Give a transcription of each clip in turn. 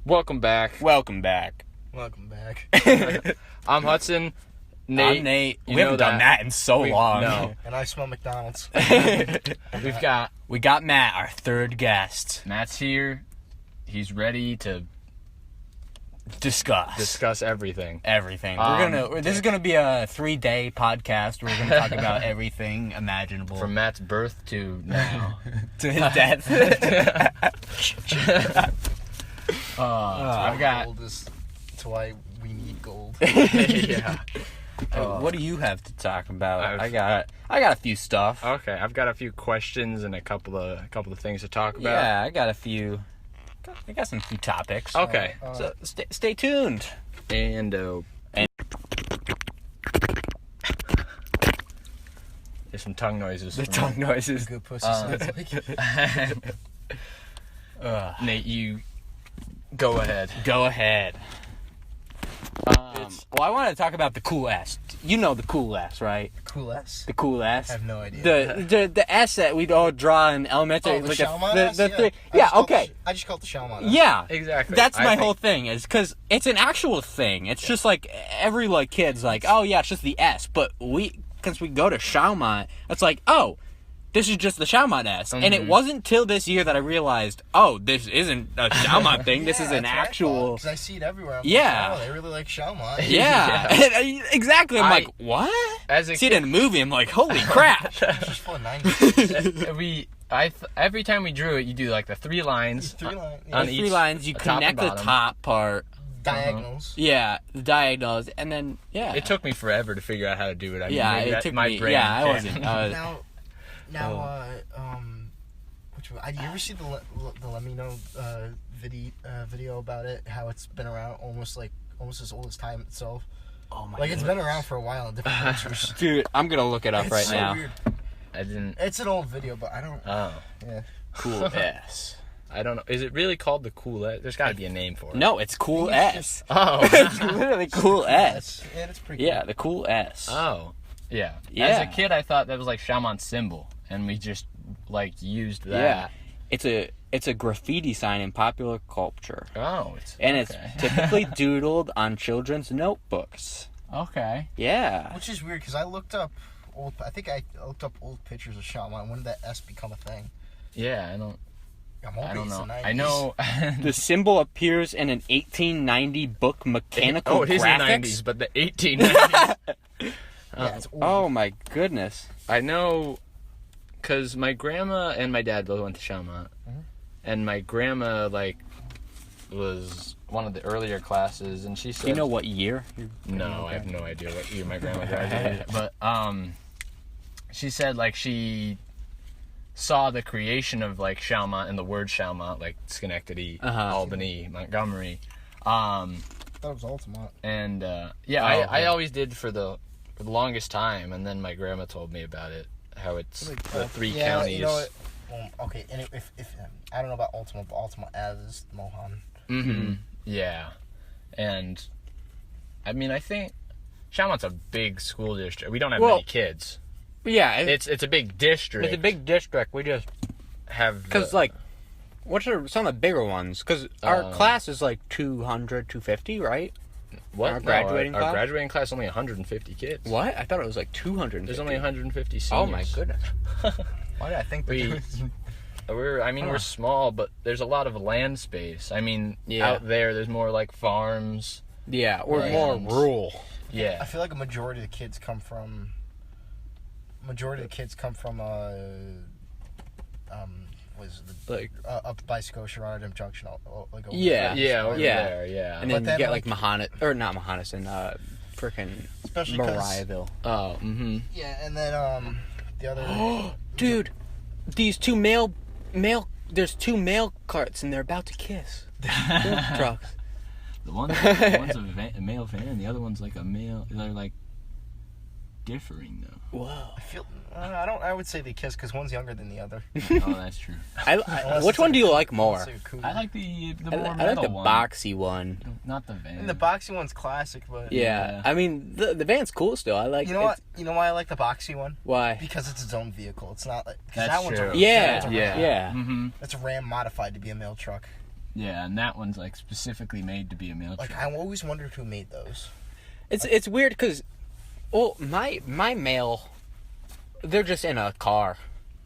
Welcome back. Welcome back. Welcome back. I'm Hudson. Nate. I'm Nate. You We haven't know done that in so long. No. And I smell McDonald's. We got Matt, our third guest. Matt's here. He's ready to Discuss everything. everything. This is gonna be a 3-day podcast. We're gonna talk about everything imaginable From Matt's birth to now. to his death. I got. Gold is, that's why we need gold. Yeah. What do you have to talk about? I've- I got a few stuff. Okay, I've got a few questions and a couple of things to talk about. Yeah, I got few topics. Okay. So stay tuned. And there's some tongue noises. The from tongue noises. Good pussy sounds like. Nate, you go ahead. Go ahead. Well, I want to talk about the cool S. You know the cool S, right? Cool S? The cool S. I have no idea. The S that we'd all draw in elementary. Oh, the like Shalmon S? I just call it the Shalmon S. Yeah, Exactly. That's I my think- whole thing, is because it's an actual thing. It's just like every kid's like, oh yeah, it's just the S. But because we go to Shalmon, it's like, oh, this is just the Shalmon S. And it wasn't till this year that I realized, oh, this isn't a Shalmon thing. This is an actual. Because I see it everywhere. I'm Yeah. Like, oh, they really like Shalmon. Yeah, exactly. I'm like, what? As a See it in a movie. I'm like, holy crap. It's just full of 90s. Every time we drew it, you do like the 3 lines. 3 lines. On The each- 3 lines, you top and connect the bottom. top part. Diagonals. Yeah, the diagonals, and then It took me forever to figure out how to do it. I mean, Yeah, maybe it that- took my me. brain Yeah, I can't. wasn't. Which one? You ever see the Let Me Know video about it? How it's been around almost as old as time itself. Oh my! Like it's been around for a while in different cultures. Dude, I'm gonna look it up It's right so now. weird. I didn't. It's an old video, but I don't. Oh, Yeah. Cool S. I don't know. Is it really called the Cool S? There's got to be a name for it. No, it's Cool S. Oh. It's literally Cool S. That's pretty. Yeah, the Cool S. Oh. Yeah. Yeah. As a kid, I thought that was like Shaman's symbol, and we just used that. Yeah, it's a graffiti sign in popular culture, Oh. it's typically doodled on children's notebooks. Okay. Yeah. Which is weird because I looked up old. I think I looked up old pictures of Shaman. When did that S become a thing? Yeah. I don't know. I know. The symbol appears in an 1890 book, Mechanical Oh, it is in the Graphics. 90s, but the 1890s. Yeah, it's old. Oh my goodness. I know, because my grandma and my dad both went to Shalmont, and my grandma was one of the earlier classes, and she said, Do you know what year? No, I have no idea what year my grandma graduated. But she said she saw the creation of Shalmont and the word Shalmont, like Schenectady, Albany, Montgomery, That was Altamont. and I always did for the longest time, and then my grandma told me about it, how it's the 3 counties. You know what? Okay, and if I don't know about Altamont, but Altamont as Mohan. Mm-hmm. Yeah, and I mean, I think Shalmont's a big school district. We don't have many kids. Yeah, It's a big district. it's a big district. We just have because what are some of the bigger ones? Because our class is 200, 250, right? what our No, graduating our class? graduating class only 150 kids. What? I thought it was 200. There's only 150 seniors. Oh my goodness. Why did I think We're small, but there's a lot of land space. I mean, out there's more farms. Yeah, we're Right. more rural. Yeah. I feel like a majority of the kids come from. Was the up by Scotia Rotterdam Junction, over Yeah. Yeah, over Yeah. there, yeah. And But then you then, get Mahonet, or not Mahonison, frickin' Especially 'cause- Mariahville. Oh, mm-hmm. Yeah, and then the other. Dude, these there's 2 mail carts and they're about to kiss. Dump trucks. One's a male fan, and the other one's a male. They're differing though. Whoa. I feel. I would say they kiss because one's younger than the other. Oh, that's true. Which one do you like more? I like the more I like metal the one. boxy one. Not the van. And the boxy one's classic, but Yeah. I mean, the van's cool still. I like you know what? You know why I like the boxy one? Why? Because it's its own vehicle. It's not That's that one's true. a Yeah. Ram. Yeah. Mm-hmm. That's a Ram modified to be a mail truck. Yeah, and that one's like specifically made to be a mail truck. Like, I always wondered who made those. It's weird because, well, my mail, they're just in a car.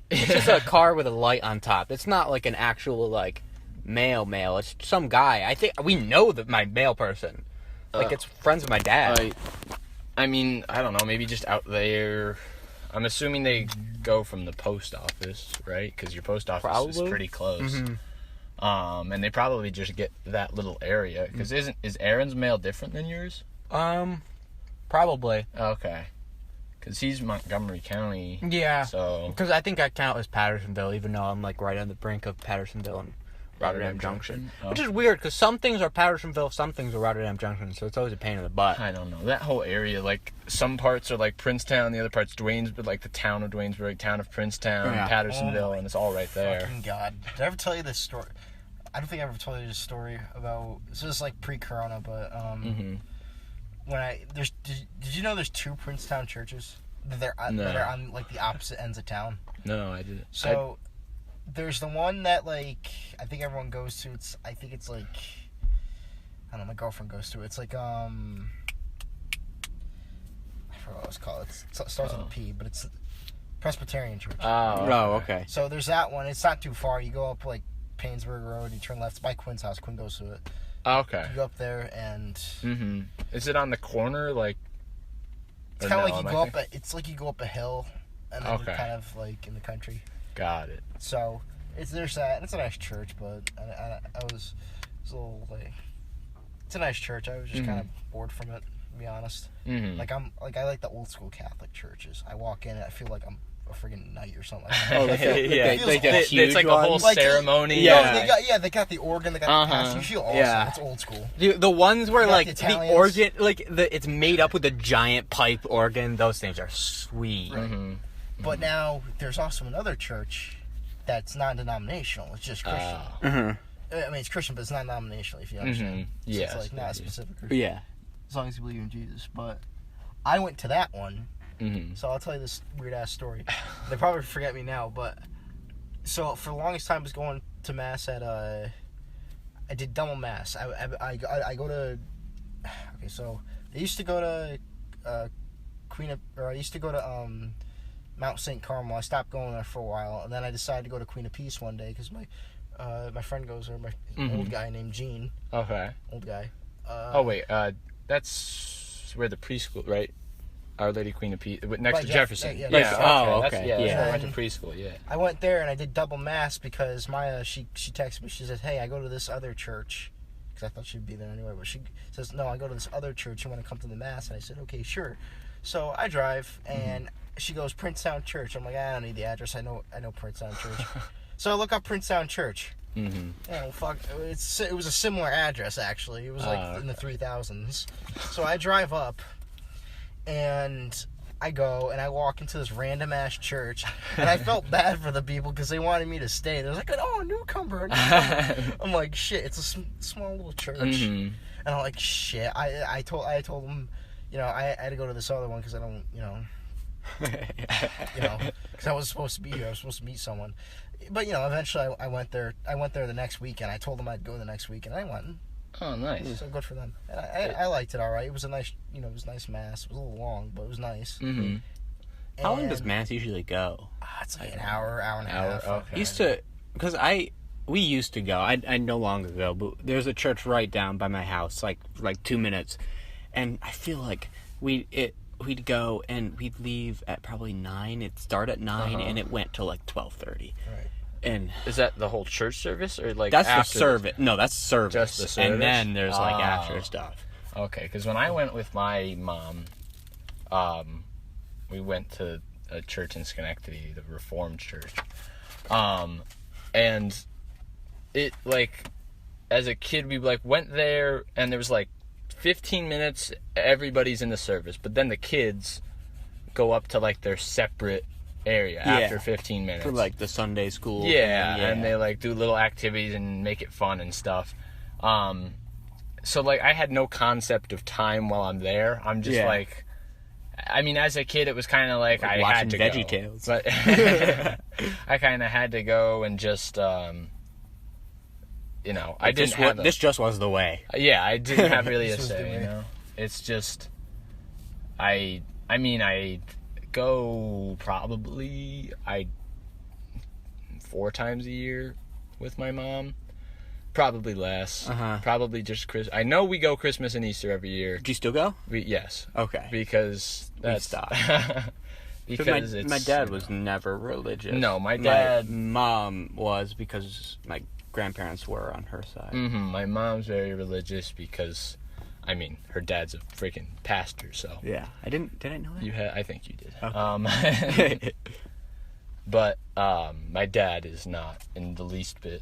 It's just a car with a light on top. It's not like an actual like mail. It's some guy. I think we know that my mail person. Like it's friends with my dad. I mean, I don't know. Maybe just out there. I'm assuming they go from the post office, right? Because your post office is pretty close. Mm-hmm. And they probably just get that little area. Because is Aaron's mail different than yours? Probably. Okay. Because he's Montgomery County. Yeah. So. Because I think I count as Pattersonville, even though I'm like right on the brink of Pattersonville and Rotterdam Junction. Oh. Which is weird, because some things are Pattersonville, some things are Rotterdam Junction, so it's always a pain in the butt. I don't know. That whole area, like, some parts are like Princetown, the other part's Dwaynesburg, like the town of Dwaynesburg, town of Princetown, Pattersonville, and it's all right there. Fucking God. Did I ever tell you this story? I don't think I ever told you this story about, this is like pre-corona, but, did you know there's 2 Princetown churches? That are on, like, the opposite ends of town? No, I didn't. So, there's the one that, like, I think everyone goes to. I think it's, like, I don't know, my girlfriend goes to it. It's, like, I forgot what it's called. It starts with a P, but it's Presbyterian Church. Oh, okay. So, there's that one. It's not too far. You go up, like, Painsburg Road, you turn left. It's by Quinn's house. Quinn goes to it. Okay. You go up there, and... Mm-hmm. Is it on the corner, like... It's kind of like you go up it's like you go up a hill, and then you're kind of, like, in the country. Got it. So, there's that. It's a nice church, but I was a little, like... It's a nice church. I was just kind of bored from it, to be honest. Mm-hmm. I like the old school Catholic churches. I walk in and I feel like I'm a friggin' knight or something like that. It's like a whole ceremony. They got the organ, they got the pastor. You feel awesome. Yeah. It's old school. Dude, the ones where like the organ, like it's made up with a giant pipe organ. Those things are sweet. Right. Mm-hmm. But now there's also another church that's non-denominational. It's just Christian. I mean, it's Christian, but it's not denominational. If you understand. So it's like not a specific Christian. Yeah. As long as you believe in Jesus. But I went to that one. So I'll tell you this weird-ass story. They probably forget me now, but... So, for the longest time, I was going to Mass at, I did double Mass. I go to... Okay, so, I used to go to, I used to go to, Mount St. Carmel. I stopped going there for a while, and then I decided to go to Queen of Peace one day, because my friend goes there, my old guy named Gene. Okay. Old guy. That's where the preschool, right? Our Lady Queen of Peace, next to Jefferson. Okay. I went to preschool, I went there and I did double Mass because Maya, she texted me. She says, hey, I go to this other church. Because I thought she'd be there anyway. But she says, no, I go to this other church. You want to come to the Mass? And I said, okay, sure. So I drive and she goes, Princetown Church. I'm like, I don't need the address. I know Princetown Church. So I look up Princetown Church. Fuck. It was a similar address, actually. It was like in the 3000s. So I drive up. And I go and I walk into this random ass church, and I felt bad for the people because they wanted me to stay. They're like, "Oh, newcomer!" I'm like, "Shit, it's a small little church," and I'm like, "Shit." I told them, I had to go to this other one because I don't, because I was supposed to be here. I was supposed to meet someone, but eventually I went there. I went there the next weekend. I told them I'd go the next week, and I went. Oh, nice. So good for them. And I liked it all right. It was a nice, it was a nice Mass. It was a little long, but it was nice. Mm-hmm. How long does Mass usually go? It's like an hour and a half. Okay. We used to go. I no longer go, but there's a church right down by my house, like 2 minutes, and I feel like we'd go and we'd leave at probably 9. It'd start at 9 and it went till like 12:30. Right. And is that the whole church service or like that's after the service? No, that's service. Just the service. And then there's like after stuff. Okay, because when I went with my mom, we went to a church in Schenectady, the Reformed Church, and it like as a kid we like went there and there was like 15 minutes everybody's in the service, but then the kids go up to like their separate area after 15 minutes for like the Sunday school and they like do little activities and make it fun and stuff. So like I had no concept of time while I'm there. I'm just like, I mean, as a kid it was kind of like I had to Veggie go, Tales. but I kind of had to go and just you know, I didn't have this just was the way. Yeah, I didn't have really a This was the say, you way. know. It's just I mean, I go probably 4 times a year with my mom. Probably less. Probably just I know we go Christmas and Easter every year. Do you still go? Yes. Okay. Because that's stopped. because my dad was never religious. No, my dad. My mom was because my grandparents were on her side. My mom's very religious because, I mean, her dad's a freaking pastor. So Yeah, did I know that? I think you did. Okay. But my dad is not in the least bit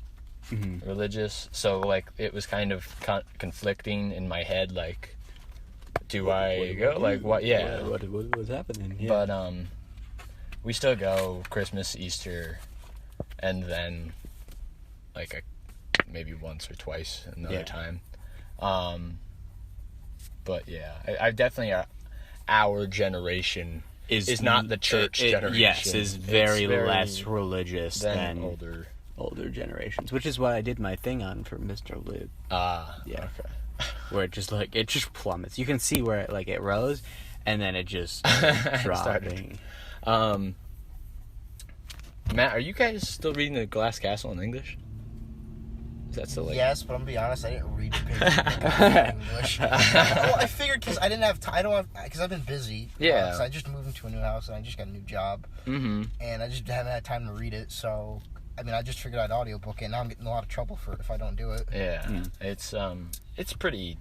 religious, so like it was kind of conflicting in my head. Like, do I go? Like, what? Yeah. What was happening? Yeah. But we still go Christmas, Easter, and then like maybe once or twice another time. But yeah, I definitely our generation is not the church generation. Yes, is very less religious than older generations, which is what I did my thing on for Mr. Lib. Yeah. Okay. Where it just plummets. You can see where it rose, and then it just dropping. Matt, are you guys still reading The Glass Castle in English? Is that still Yes, but I'm gonna be honest, I didn't read the paper in English. Well, I figured because I didn't have time. Because I've been busy. Yeah. So I just moved into a new house and I just got a new job. And I just haven't had time to read it. So, I mean, I just figured I'd audiobook it, and now I'm getting in a lot of trouble for it if I don't do it. Yeah. It's pretty.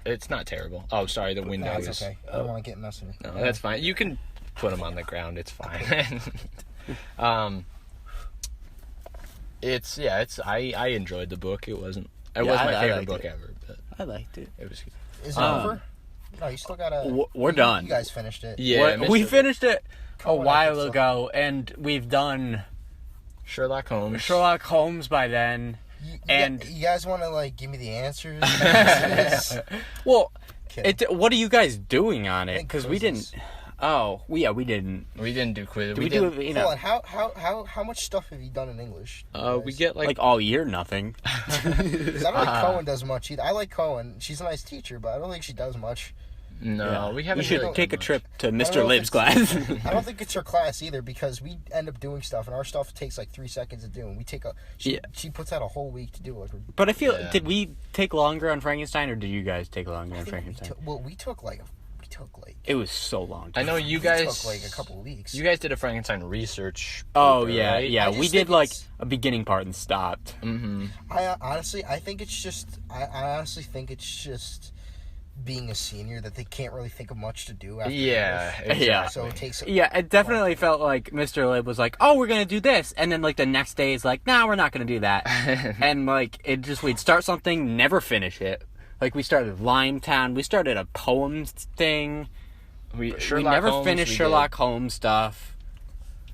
It's not terrible. Oh, sorry, the window No, it's okay. I don't want to get messy. No, that's fine. You can put them on the ground. It's fine. I enjoyed the book. It was my favorite book ever. But I liked it. it was. Is it over? No, you still gotta. We're done. You guys finished it. Yeah, We finished it a Cohen, while ago, and we've done Sherlock Holmes. Sherlock Holmes by then. And you guys want to give me the answers? well, Okay. what are you guys doing on it? Because we quizzes. didn't. Oh, we didn't. We didn't do quiz. We do. Hold on, how much stuff have you done in English? We get like all year nothing. 'Cause I don't think Cohen does much either. I like Cohen. She's a nice teacher, but I don't think she does much. No, we haven't. You should really take a done trip to I don't Mr. know if Lib's it's- class. I don't think it's her class either because we end up doing stuff and our stuff takes like 3 seconds to do, and we take she puts out a whole week to do it. But I feel Yeah. did we take longer on Frankenstein, or did you guys take longer on Frankenstein? We took like It was so long. I know you we guys. took like a couple of weeks. You guys did a Frankenstein research. Oh paper, yeah, right? yeah. I We just did think like it's- a beginning part and stopped. I honestly think it's just I honestly think it's just being a senior that they can't really think of much to do after Yeah, English. Yeah. So it takes Yeah, it definitely felt like Mr. Lib was like, "Oh, we're gonna do this," and then like the next day is like, "Nah, we're not gonna do that," and like we'd start something, never finish it. Like we started Limetown, we started a poems thing. We never finished Sherlock Holmes stuff.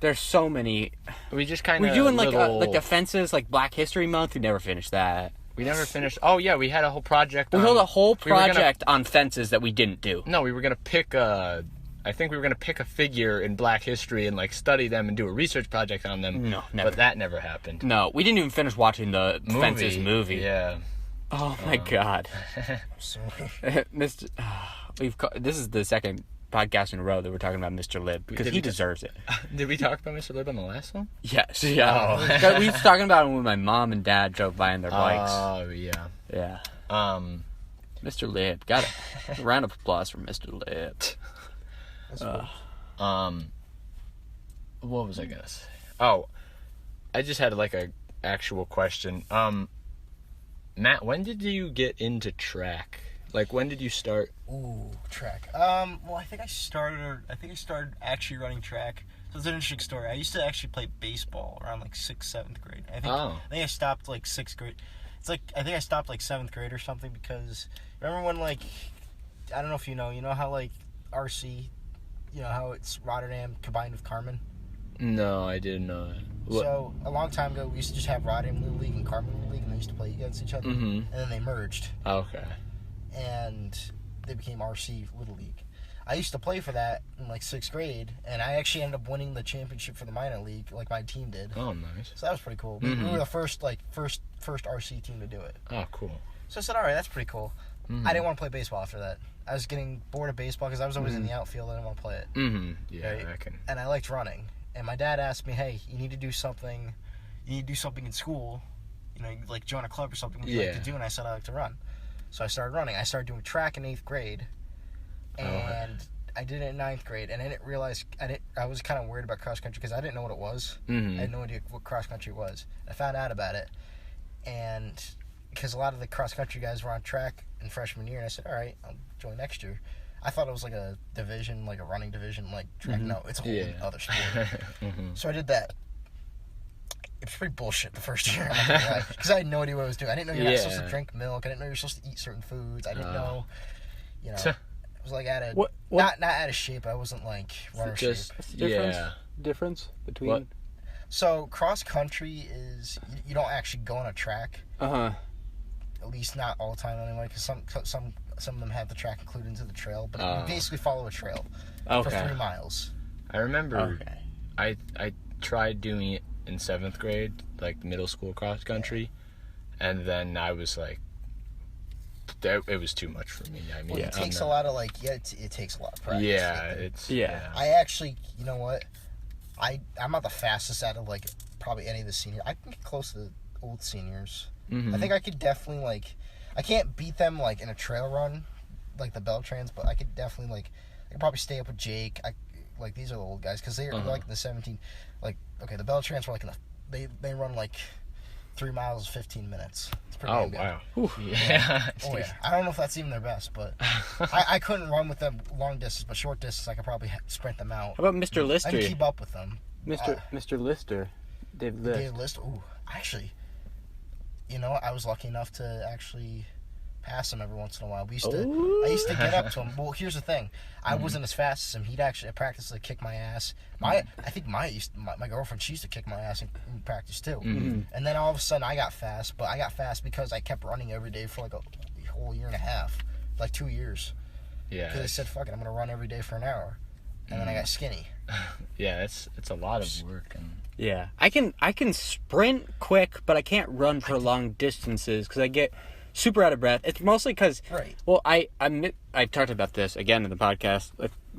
There's so many. We just kind of We're doing like offenses, like Black History Month. We never finished that. We never finished. Oh yeah, we had a whole project. We held a whole we were gonna- project on fences that we didn't do. No, we were gonna pick a. I think we were gonna pick a figure in Black history and like study them and do a research project on them. No, never. But that never happened. No, we didn't even finish watching the Fences movie. Yeah. Oh my god, So, Mr. This is the second podcast in a row that we're talking about Mr. Lib because he deserves it. Did we talk about Mr. Lib on the last one? Yes, yeah. Oh. We was talking about him when my mom and dad drove by in their bikes. Oh yeah. Yeah. Um. Mr. Lib. Got a round of applause for Mr. Lib. that's cool. What was I gonna say? Oh, I just had like a actual question. Matt, when did you get into track? Like, when did you start? Ooh, track. Well, I think I started actually running track. So it's an interesting story. I used to actually play baseball around like 6th, 7th grade. I think I stopped like 6th grade. It's like I think I stopped like 7th grade or something because remember when like I don't know if you know how like RC, you know how it's Rotterdam combined with Carmen. No, I didn't know that. What? So a long time ago, we used to just have Rotterdam Little League and Carmen Little League, and they used to play against each other. Mm-hmm. And then they merged, Okay. and they became RC Little League. I used to play for that in like 6th grade, and I actually ended up winning the championship for the minor league, like my team did. Oh, nice. So that was pretty cool. We were the first RC team to do it. Oh, cool. So I said, all right, that's pretty cool. I didn't want to play baseball after that. I was getting bored of baseball because I was always in the outfield. I didn't want to play it. Yeah, right? I can. And I liked running. And my dad asked me, hey, you need to do something. You need to do something in school. You know, like join a club or something. What do you like to do? And I said, I like to run. So I started running. I started doing track in 8th grade. And I did it in 9th grade. And I didn't realize, I was kind of worried about cross country because I didn't know what it was. I had no idea what cross country was. I found out about it. And because a lot of the cross country guys were on track in freshman year, and I said, all right, I'll join next year. I thought it was like a division, like a running division, like track. No, it's a whole other sport. So I did that. It was pretty bullshit the first year, because I had no idea what I was doing. I didn't know you're not supposed to drink milk. I didn't know you're supposed to eat certain foods. I didn't know, I was like out of not out of shape. I wasn't like runner shape. What's the difference between? What? So cross country is you don't actually go on a track. At least not all the time anyway, because some of them have the track included into the trail, but you basically follow a trail for 3 miles. I remember I tried doing it in 7th grade, like middle school cross country, and then I was like, it was too much for me. I mean, it takes a lot of it takes a lot of practice. I actually, you know what, I'm not the fastest out of like probably any of the seniors. I can get close to the old seniors. I think I could definitely I can't beat them like in a trail run, like the Beltrans, but I could definitely I could probably stay up with Jake. These are the old guys because they're like in the 17. The Beltrans were like they run like 3 miles 15 minutes. It's pretty good. Wow. Yeah. I don't know if that's even their best, but I couldn't run with them long distance, but short distance I could probably sprint them out. How about Mr. Lister? I can keep up with them. Mr. Lister, Dave List. Dave List. Ooh, actually. I was lucky enough to actually pass him every once in a while. I used to get up to him. Well, here's the thing. I wasn't as fast as him. He'd actually practice to kick my ass. I think my girlfriend, she used to kick my ass in practice too. And then all of a sudden I got fast, but I got fast because I kept running every day for like a whole year and a half, like 2 years. Yeah. Because I said, fuck it, I'm going to run every day for an hour. And then I got skinny. Yeah, it's a lot of work. Yeah, I can sprint quick, but I can't run for long distances because I get super out of breath. It's mostly because, well, I talked about this again in the podcast.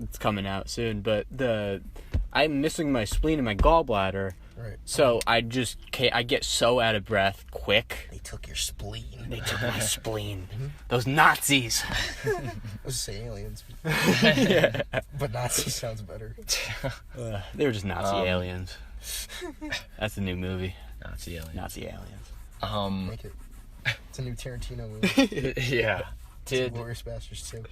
It's coming out soon, but I'm missing my spleen and my gallbladder. Right. So I get so out of breath quick. They took your spleen. They took my spleen. Those Nazis. I was say aliens. But Nazi sounds better. They were just Nazi aliens. That's the new movie. Nazi aliens. Make it. It's a new Tarantino movie. Yeah. Glorious Bastards too.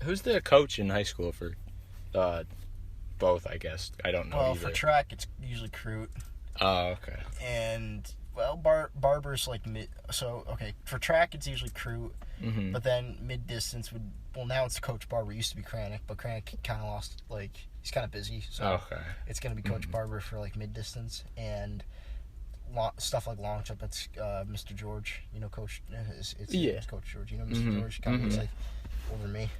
Who's the coach in high school for both, I guess? I don't know either. For track, it's usually Crute. Oh, okay. And, Barber's like mid... So, okay, for track, it's usually Crute. But then mid-distance would... Well, now it's Coach Barber. It used to be Kranick, but Kranick kind of lost, he's kind of busy. So it's going to be Coach Barber for, Mid-distance. And stuff like long jump, it's Mr. George. Coach... It's Coach George. Mr. George kind of looks like over me.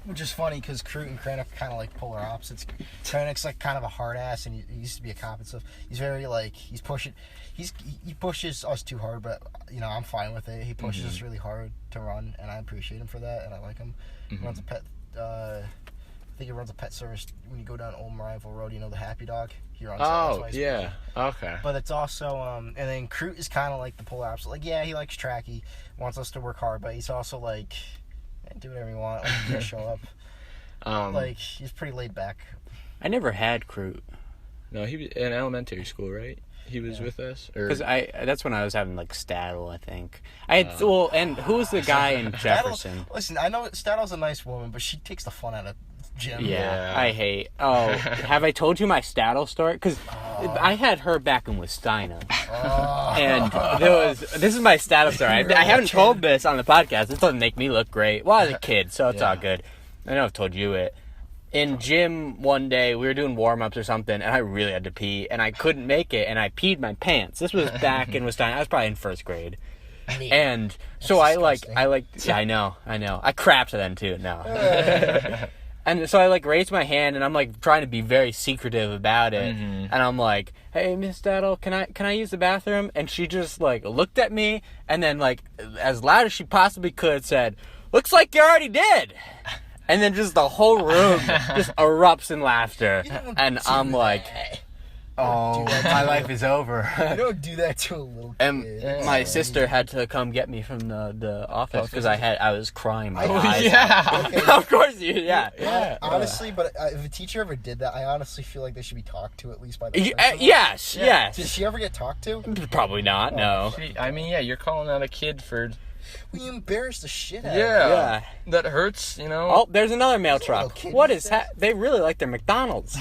Which is funny because Crute and Kranick are kind of polar opposites. Kranick's kind of a hard ass, and he used to be a cop and stuff. He's very he pushes us too hard, but I'm fine with it. He pushes us really hard to run, and I appreciate him for that, and I like him. He runs a pet. I think he runs a pet service when you go down Old Rival Road. The Happy Dog. He runs. Oh yeah. Okay. But it's also and then Crute is kind of the polar opposite. He likes track. He wants us to work hard, but he's also do whatever you want. Just show up. He's pretty laid back. I never had Crute. No, he was in elementary school, right? He was with us, because that's when I was having Staddle, I think. I had and who was the guy in Jefferson? Listen, I know Staddle's a nice woman, but she takes the fun out of Jim. Yeah. I hate. Oh, have I told you my Staddle story? Because I had her back in Westina, and this is my Staddle story. I haven't told this on the podcast. This doesn't make me look great. Well, I was a kid, so it's all good. I know I've told you it. in gym one day, we were doing warm-ups or something, and I really had to pee, and I couldn't make it, and I peed my pants. This was back in Wisconsin. I was probably in first grade. Neat. And That's so disgusting. yeah, I know. I crapped then, too, no. And so I, raised my hand, and I'm, trying to be very secretive about it. Mm-hmm. And I'm like, hey, Miss Daddle, can I use the bathroom? And she just, looked at me, and then, as loud as she possibly could, said, looks like you already did. And then just the whole room just erupts in laughter. And I'm like, oh, my life is over. You don't do that to a little kid. And my sister had to come get me from the office because I was crying my Oh, eyes yeah. Okay. out. Of course you, yeah. Honestly, but if a teacher ever did that, I honestly feel like they should be talked to at least by the principal. Yes. Did she ever get talked to? Probably not, no. I mean, yeah, you're calling out a kid for... We embarrassed the shit out of Yeah. Yeah. That hurts, you know? Oh, there's another mail There's a little truck. kid What who is says- that? They really like their McDonald's.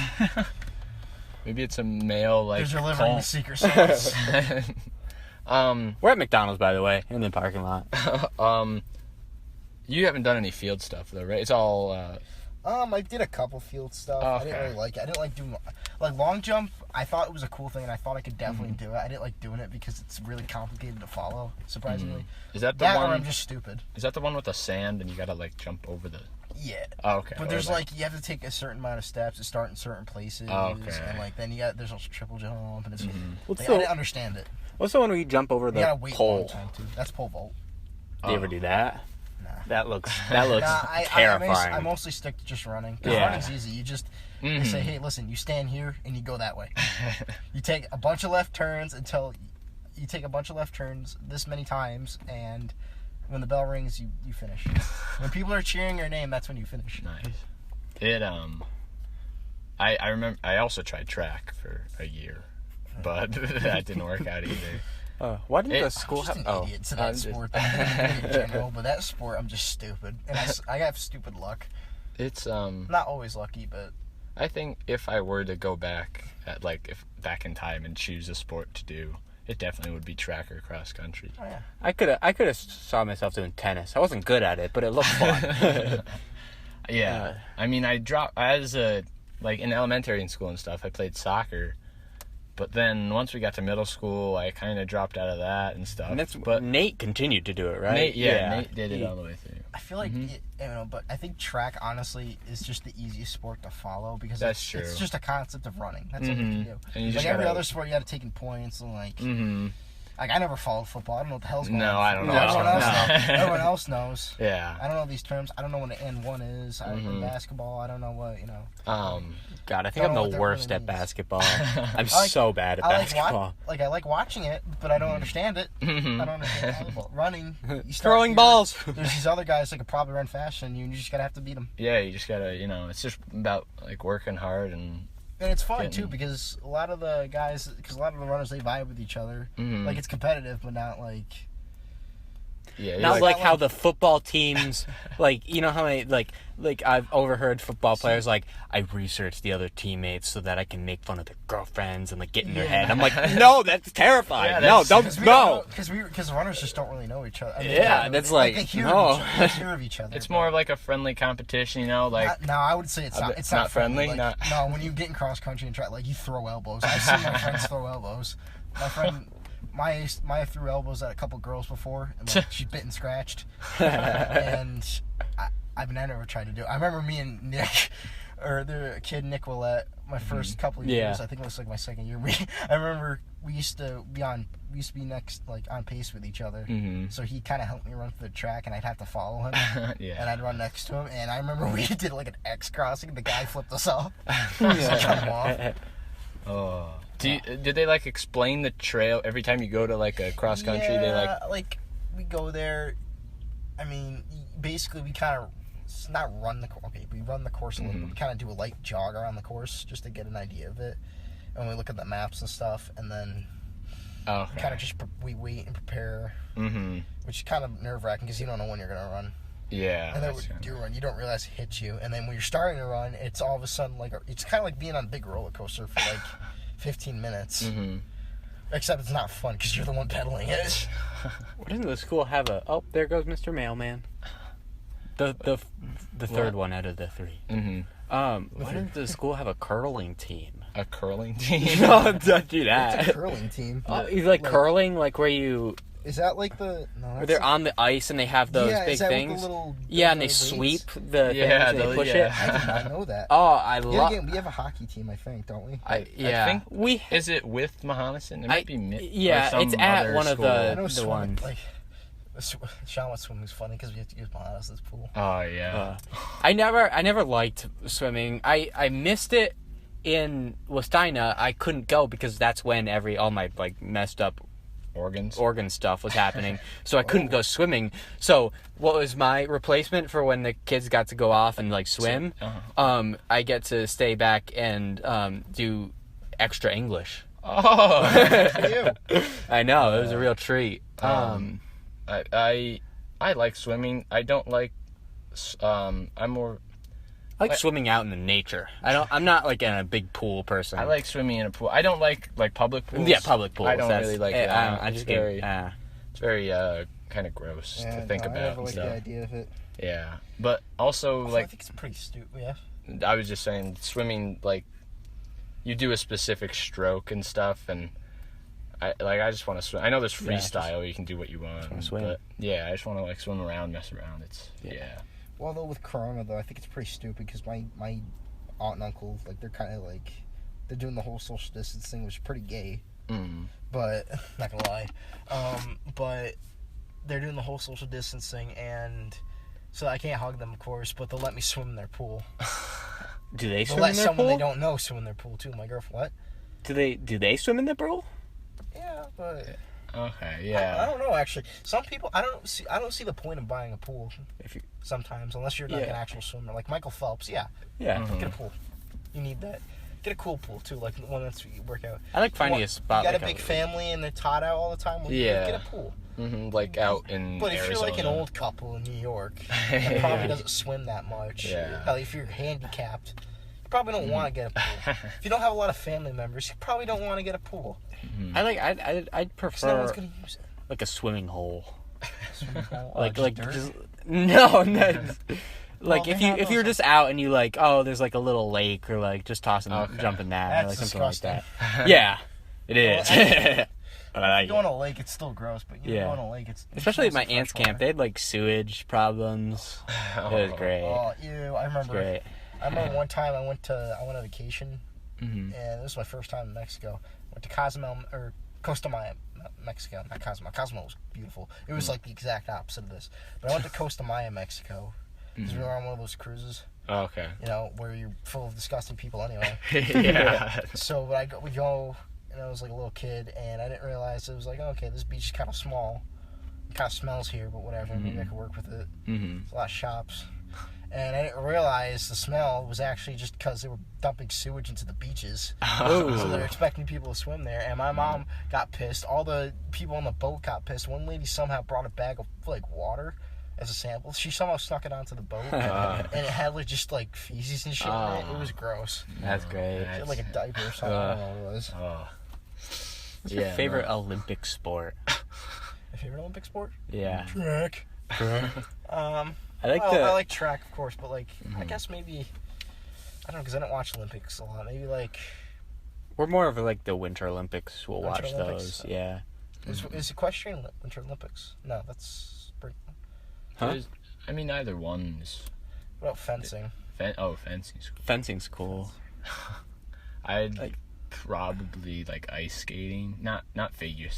Maybe it's a male, They're delivering call. the secret sauce. We're at McDonald's, by the way, in the parking lot. You haven't done any field stuff, though, right? It's all... I did a couple field stuff. I didn't Okay. really like it. I didn't like doing long jump. I thought it was a cool thing, and I thought I could definitely do it. I didn't like doing it because it's really complicated to follow. Surprisingly, Is that the that one... or I'm just stupid. Is that the one with the sand and you gotta, jump over the... Yeah. Oh, okay. But Or there's like- you have to take a certain amount of steps to start in certain places, Okay. and then there's also triple jump, and it's. What's I the- didn't understand it. What's the one where you jump over You the gotta wait a pole? long time too. That's pole vault. Do you ever do that? Nah. That looks I terrifying. mostly stick to just running. 'Cause Yeah. running's easy. You just they say, hey, listen, you stand here and you go that way. You take a bunch of left turns until you take a bunch of left turns this many times, and when the bell rings, you finish. When people are cheering your name, that's when you finish. Nice. It, I remember, I also tried track for a year, but that didn't work out either. Why didn't the I'm school just have... an idiot to that sport. In general, but that sport, I'm just stupid, and I have stupid luck. It's, Not always lucky, but I think if I were to go back if back in time and choose a sport to do, it definitely would be track or cross country. oh yeah. I could have saw myself doing tennis. I wasn't good at it, but it looked fun. Yeah. I mean, in elementary and school and stuff, I played soccer. But then once we got to middle school, I kind of dropped out of that and stuff. And but Nate continued to do it, right? Nate did it all the way through. I feel like but I think track honestly is just the easiest sport to follow because That's it's true. just a concept of running. That's all you can do. And you just Every gotta- other sport, you got to take in points and Mm-hmm. I never followed football. I don't know what the hell's going on. No, I don't know. Everyone else knows. Yeah. I don't know these terms. I don't know what an N1 is. In basketball, I don't know what God, I think I don't know I'm what the that worst really at means. basketball. I'm I like- so bad at basketball. I like watching it, but I don't understand it. I don't understand volleyball. Running, you start Throwing here, balls. There's these other guys that could probably run faster than you, and you just gotta have to beat them. Yeah, you just gotta, it's just about working hard and And it's fun Getting- too because a lot of the runners they vibe with each other. Like it's competitive, but not like. yeah. Not you're like how the football teams, you know how many, I've overheard football players, I research the other teammates so that I can make fun of their girlfriends and, get in their head. I'm like, no, that's terrifying. Yeah, No, that's- don't, no. Because runners just don't really know each other. I mean, Yeah, that's they like, hear no. of each other, they hear of each other. It's more of like a friendly competition, No, I would say it's not. It's not friendly? Like, Not- No, when you get in cross country and try, you throw elbows. I've seen my friends throw elbows. My friend, Maya threw elbows at a couple girls before, and she bit and scratched. And I never tried to do it. I remember me and Nick, or the kid Nick Willette, my first couple of years. I think it was my second year. I remember we used to be next, on pace with each other. So he kind of helped me run through the track, and I'd have to follow him. Yeah. And I'd run next to him, and I remember we did an X crossing. The guy flipped us off. So I cut him off. Oh. Did they explain the trail every time you go to a cross country? Yeah, we go there. I mean, basically we kind of not run the we run the course a little bit. We kind of do a light jog around the course just to get an idea of it, and we look at the maps and stuff, and then kind of just we wait and prepare, which is kind of nerve wracking because you don't know when you're gonna run. Yeah. And then when you do run, you don't realize it hits you, and then when you're starting to run, it's all of a sudden it's kind of like being on a big roller coaster for 15 minutes. Except it's not fun because you're the one pedaling it. Why doesn't the school have there goes Mr. Mailman. The third one out of the three. Mm-hmm. Why doesn't the school have a curling team? A curling team? No, don't do that. It's a curling team. You like curling, like where you... Is that like the... No, Where they're on the ice and they have those big is that things? With the little, yeah, and they weights? sweep the things and they push it. I did not know that. Oh, I love... We have a hockey team, I think, don't we? I think is it with Mahonison? It might be it's at one of the ones. Like, Shaman swimming is funny because we have to use Mahonison's pool. Oh yeah. I never liked swimming. I missed it in Westina. I couldn't go because that's when all my like messed up organ stuff was happening, so I couldn't go swimming. So what was my replacement for when the kids got to go off and like swim? I get to stay back and do extra English. Oh, I know, it was a real treat. I like swimming. I don't like. I'm more. I like swimming out in the nature. I'm not like in a big pool person. I like swimming in a pool. I don't like public pools. Yeah, public pools. I don't really like that. I just it's very kind of gross to think about. I never like the idea of it. Yeah, but also I think it's pretty stupid. Yeah. I was just saying, swimming, like, you do a specific stroke and stuff, and I just want to swim. I know there's freestyle, you can do what you want. Swim. But yeah, I just want to like swim around, mess around. It's Well, though, with Corona, though, I think it's pretty stupid because my aunt and uncle, like, they're kind of like, they're doing the whole social distancing, which is pretty gay. But not gonna lie, but they're doing the whole social distancing, and so I can't hug them, of course, but they'll let me swim in their pool. Do they swim let in their someone pool? they don't know swim in their pool too. My girlfriend, what? Do they swim in the pool? Yeah, but okay, yeah. I don't know actually. Some people I don't see the point of buying a pool. Sometimes, unless you're like an actual swimmer, like Michael Phelps. Yeah. Yeah. Get a pool. You need that. Get a cool pool too, like one that's you work out. I like finding a spot. You got a big family and they're taught out all the time. Well, get a pool. Like out in But if Arizona. you're like an old couple in New York that probably doesn't swim that much, yeah. If you're handicapped, you probably don't want to get a pool. If you don't have a lot of family members, you probably don't want to get a pool. I'd prefer no one's gonna use it. Like a swimming hole. Like just no. Like if you're just out and you like, oh, there's like a little lake or like just tossing jumping that or like something disgusting. like that. Yeah, it is. If you go on a lake, it's still gross, but you go on a lake, it's especially at my aunt's camp. They had like sewage problems. It was great. Oh, ew! I remember. Great. I remember one time I went on vacation, and this was my first time in Mexico. Went to Cozumel or Costa Maya, Mexico, not Cozumel. Cozumel was beautiful. It was like the exact opposite of this. But I went to Costa Maya, Mexico. Because we were on one of those cruises. Oh, okay. You know, where you're full of disgusting people anyway. Yeah. So we go, and I was like a little kid, and I didn't realize it was like, okay, this beach is kind of small. It kind of smells here, but whatever. Maybe I could work with it. There's a lot of shops. And I didn't realize the smell was actually just because they were dumping sewage into the beaches. Oh. So they're expecting people to swim there. And my mom got pissed. All the people on the boat got pissed. One lady somehow brought a bag of like water as a sample. She somehow snuck it onto the boat, and it had like just like feces and shit in it. It was gross. That's great. It had like a diaper or something. I don't know what it was. What's your favorite Olympic sport? My favorite Olympic sport? Yeah. Track. I like track, of course, but like I guess maybe I don't know because I don't watch Olympics a lot. Maybe like we're more of like the Winter Olympics. We'll watch Olympics. Those. Yeah. Is equestrian Winter Olympics? No, that's spring. Huh? I mean, either one is. What about fencing? Fencing's cool. Fencing's cool. I'd probably like ice skating, not figure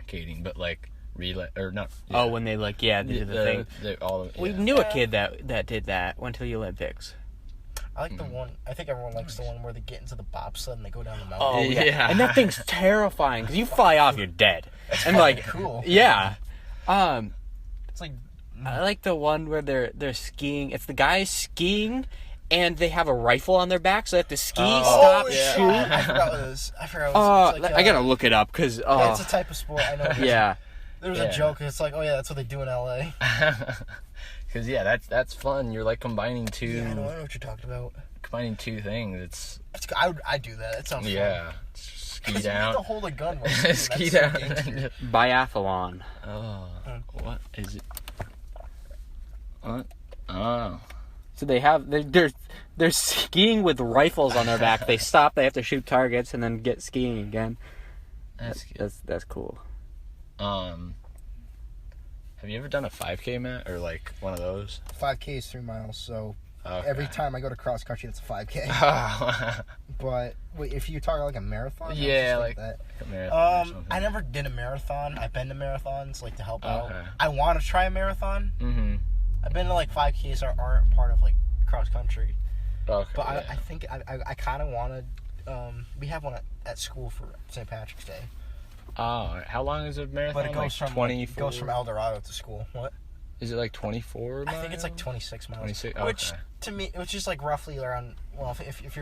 skating, but like relay or not. Yeah. Oh, when they like they did the thing. We knew a kid that did that. Went to the Olympics. I like the one. I think everyone likes the one where they get into the bobsled and they go down the mountain. Oh yeah, and that thing's terrifying because you fly off, you're dead. And like cool. Yeah. It's like. I like the one where they're skiing. It's the guys skiing, and they have a rifle on their back, so they have to ski, stop, shoot. I forgot what it was. I gotta look it up because it's a type of sport. I know. Yeah. There was a joke. It's like, that's what they do in LA. Because that's fun. You're like combining two. Yeah, I know what you're talking about. Combining two things. I do that. It sounds fun. Yeah. Ski down. You have to hold a gun. Ski down. Biathlon. Oh. What is it? What? Oh. So they're skiing with rifles on their back. They stop. They have to shoot targets and then get skiing again. That's cool. Have you ever done a 5K, Matt, or like one of those? 5K is 3 miles, so every time I go to cross country, it's a 5K. But wait, if you talk like a marathon, yeah, like that. a marathon or something. I never did a marathon. I've been to marathons like to help out. Okay. I want to try a marathon. Mm-hmm. I've been to like 5Ks that aren't part of like cross country. Okay. But I think I kind of want to. We have one at school for St. Patrick's Day. Oh, how long is a marathon? But it goes like from 24? It goes from El Dorado to school. What? Is it like 24 miles? I think it's like 26 miles. 26. Which to me, which is like roughly around. Well, if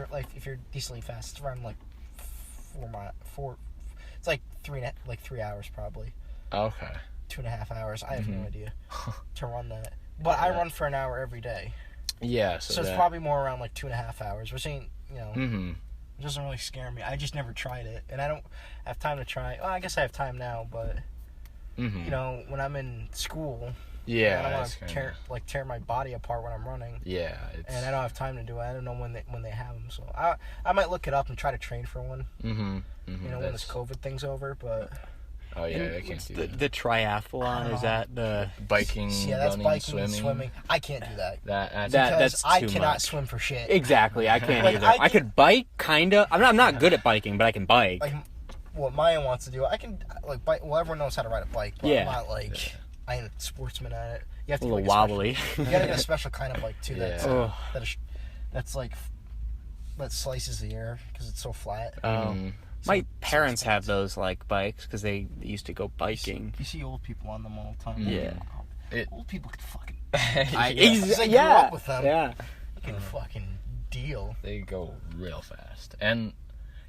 you're decently fast, it's around like 4. It's like 3 hours probably. Okay. 2.5 hours. I have no idea to run that. But I run for an hour every day. Yeah. So it's probably more around like 2.5 hours, which ain't Mm-hmm. It doesn't really scare me. I just never tried it, and I don't have time to try. Well, I guess I have time now, but when I'm in school, I don't want to tear my body apart when I'm running. Yeah, and I don't have time to do it. I don't know when they have them, so I might look it up and try to train for one. When this COVID thing's over, but. Oh yeah, I can't do that. The triathlon, is that the biking? Yeah, that's running, biking and swimming. I can't do that. That's I too cannot much. swim for shit. Exactly, I can't Like, either. I could bike, kinda. I'm not good at biking, but I can bike. Like what Maya wants to do, I can like bike. Well, everyone knows how to ride a bike, but I'm not like I ain't a sportsman at it. You have to a little get wobbly. You gotta get a special kind of bike too. Yeah. That's like that slices the air because it's so flat. My parents have those like bikes because they used to go biking. You see old people on them all the time. Yeah. Old people could fucking. I grew up with them. Yeah. You can fucking deal. They go real fast, and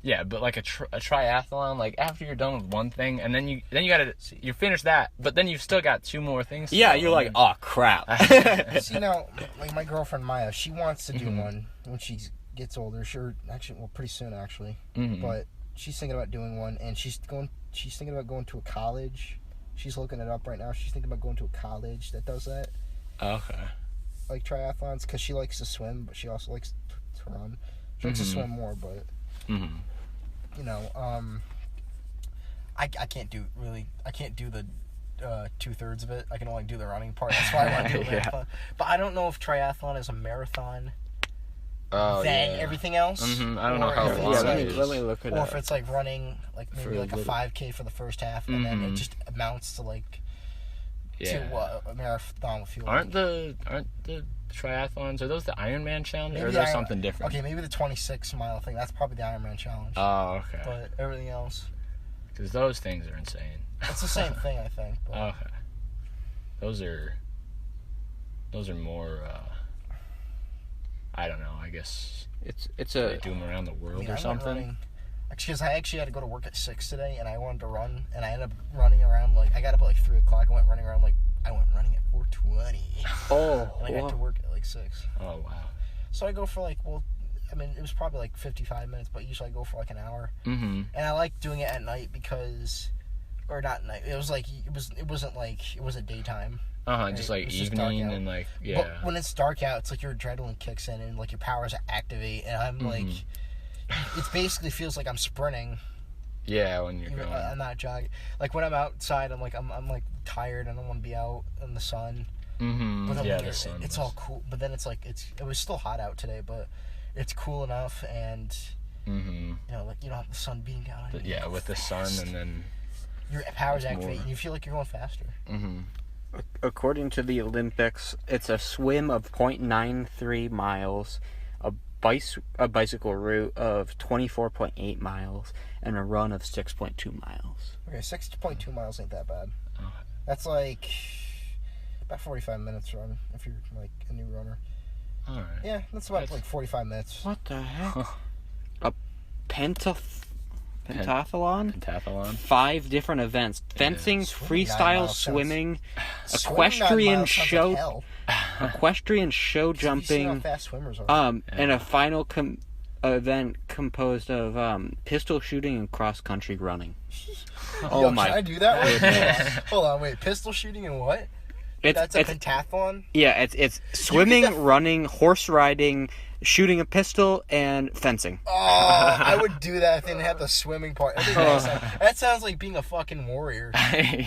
but like a triathlon, like after you're done with one thing, and then you finish that, but then you've still got 2 more things. You're like, oh crap. See now, like my girlfriend Maya, she wants to do one when she gets older. Sure, actually, well, pretty soon actually, but. She's thinking about doing one, and she's thinking about going to a college. She's looking it up right now. She's thinking about going to a college that does that. Okay. Like triathlons, because she likes to swim, but she also likes to run. She likes to swim more, but I can't do the 2/3 of it. I can only do the running part. That's why I want to do a marathon. But I don't know if triathlon is a marathon. Everything else. I don't know how long let me look it up. Or if it's like running, like maybe like a 5K for the first half, and then it just amounts to like to a marathon with fuel. Aren't the triathlons? Are those the Ironman challenge, or is there something different? Okay, maybe the 26-mile thing. That's probably the Ironman challenge. Oh, okay. But everything else, because those things are insane. It's the same thing, I think. But. Okay. Those are more. I don't know. I guess it's they do them around the world or something. Because I actually had to go to work at 6 today, and I wanted to run, and I ended up running around I got up at 3 o'clock. I went running at 4:20. Oh, and I got to work at 6. Oh wow. So I go for it was probably 55 minutes, but usually I go for an hour. Mm-hmm. And I like doing it at night or not night. It wasn't daytime. Right? Just like evening and But when it's dark out, it's like your adrenaline kicks in and like your powers activate, and I'm like, it basically feels like I'm sprinting. Yeah, when you're going. I'm not jogging. Like when I'm outside, I'm like tired and I don't want to be out in the sun. Mm-hmm. But then the sun. It's all cool. But then it was still hot out today, but it's cool enough, and you don't have the sun beating down on you. With the sun, and then your powers activate, and you feel like you're going faster. Mm-hmm. According to the Olympics, it's a swim of 0.93 miles, a bicycle route of 24.8 miles, and a run of 6.2 miles. Okay, 6.2 miles ain't that bad. Okay. That's like about 45 minutes run if you're like a new runner. All right. Yeah, that's about 45 minutes. What the heck? A pentathlon? Pentathlon. 5 different events: fencing, freestyle swimming, Equestrian show jumping, how fast swimmers are. and a final event composed of pistol shooting and cross country running. Can I do that one? Hold on, wait. Pistol shooting and what? That's a pentathlon? Yeah, it's swimming, running, horse riding, shooting a pistol, and fencing. Oh, I would do that if they didn't have the swimming part. That sounds like being a fucking warrior.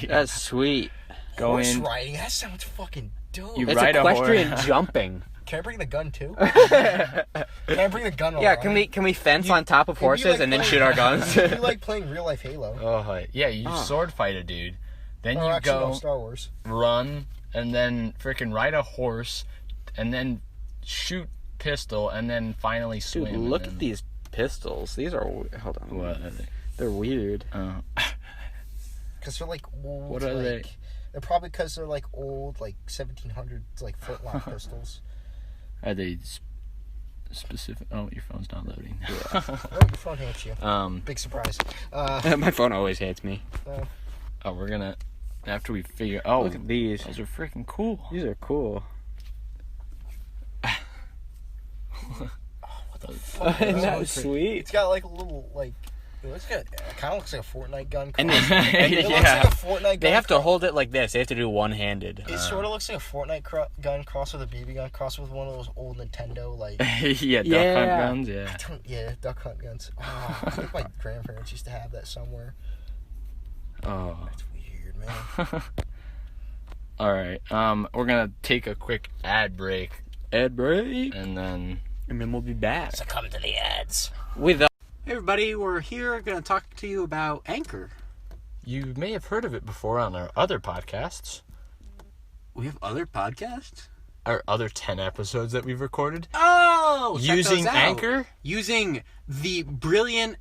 That's sweet. Horse riding, that sounds fucking dope. You It's ride equestrian jumping. Can I bring the gun too? Can I bring the gun? Yeah, can we fence on top of horses and then shoot our guns? You like playing real life Halo? Oh yeah, you sword fight a dude, then you actually, go no, Star Wars. run, and then freaking ride a horse, and then shoot pistol, and then finally swim. Dude, look at these pistols. These are hold on. What are they? They're weird. Because they're like old. What are they? They're probably because they're like old, like 1700s, like flintlock pistols. Are they specific? Oh, your phone's not loading. Yeah. Oh, your phone hates you. Big surprise. My phone always hates me. Oh, we're gonna after we figure. Oh, Look at these. Those are freaking cool. These are cool. What the fuck? Isn't that sweet? It's got like a little like. It kind of looks like a Fortnite gun. And it looks like a Fortnite gun. They have to hold it like this. They have to do one-handed. It sort of looks like a Fortnite gun crossed with a BB gun, crossed with one of those old Nintendo like. Yeah, duck hunt guns. Yeah. Duck hunt guns. Oh, I think my grandparents used to have that somewhere. Oh. That's weird, man. All right. We're gonna take a quick ad break. Ad break. And then we'll be back. Succumb to the ads. With Hey everybody, we're here going to talk to you about Anchor. You may have heard of it before on our other podcasts. We have other podcasts? Our other 10 episodes that we've recorded. Oh! Using Anchor? Using the brilliant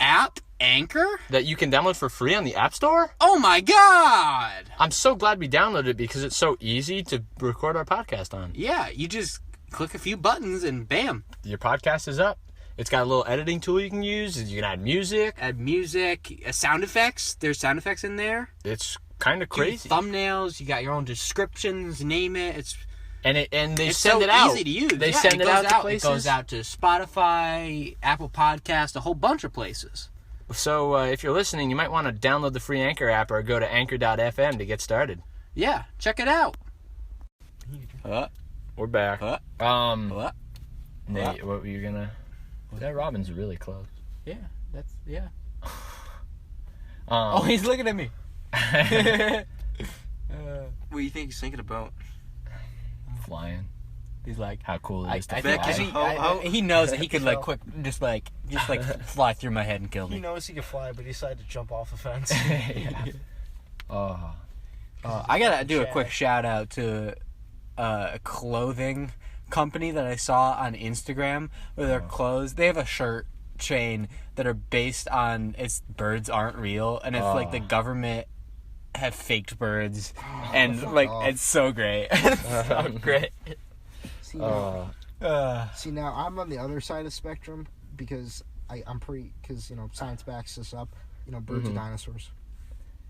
app Anchor? That you can download for free on the App Store? Oh my god! I'm so glad we downloaded it because it's so easy to record our podcast on. Yeah, you just click a few buttons and bam. Your podcast is up. It's got a little editing tool you can use. You can add music. Sound effects. There's sound effects in there. It's kind of crazy. Thumbnails. You got your own descriptions. Name it. And they it's send so it out. Easy to use. They send it out to places. It goes out to Spotify, Apple Podcast, a whole bunch of places. So if you're listening, you might want to download the free Anchor app or go to anchor.fm to get started. Yeah, check it out. We're back. Nate, what were you gonna? That Robin's really close. Yeah, yeah. Oh, he's looking at me. What do you think he's thinking about? Flying. He's like, how cool it is to fly. He knows that he could just fly through my head and kill me. He knows he can fly, but he decided to jump off a fence. Yeah. I gotta do a quick shout out to a clothing company that I saw on Instagram where their clothes, they have a shirt chain that are based on birds aren't real, and it's like the government have faked birds, and it's so great. It's so great. See now I'm on the other side of the spectrum because I'm because science backs this up. Birds are dinosaurs.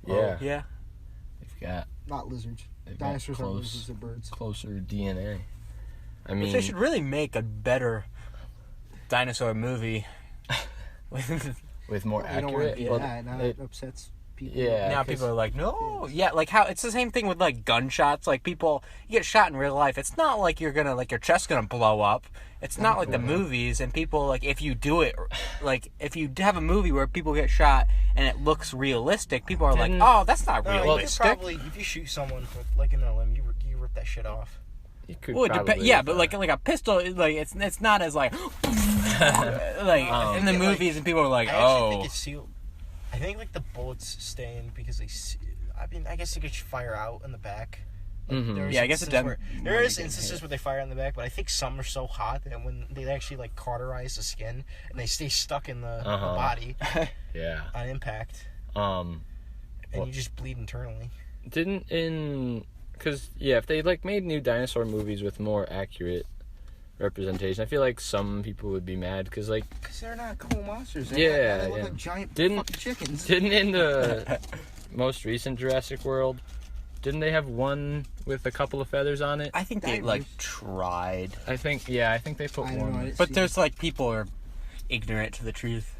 Yeah. Yeah. They've got not lizards. Dinosaurs aren't lizards, they're birds. Closer DNA. I mean, but they should really make a better dinosaur movie with more accurate. It upsets people. Yeah. Now people are like, no. Yeah, like how it's the same thing with like gunshots. Like you get shot in real life. It's not like your chest's gonna blow up. It's not like the movies. And people like if you do it, like if you have a movie where people get shot and it looks realistic, people are like, oh, that's not realistic. Probably if you shoot someone with like in a limb, you rip that shit off. But like a pistol, like it's not as like like in the movies, and people are like, I think it's sealed. I think like the bullets stay in because they. I mean, I guess they could fire out in the back. Like, I guess there is instances where they fire in the back, but I think some are so hot that when they actually like cauterize the skin and they stay stuck in the body. Yeah. On impact. And you just bleed internally. Because, if they, made new dinosaur movies with more accurate representation, I feel like some people would be mad, because, Because they're not cool monsters. They look like giant fucking chickens. Didn't in the most recent Jurassic World, didn't they have one with a couple of feathers on it? I think they, tried. I think they put one. But there's, people are ignorant to the truth.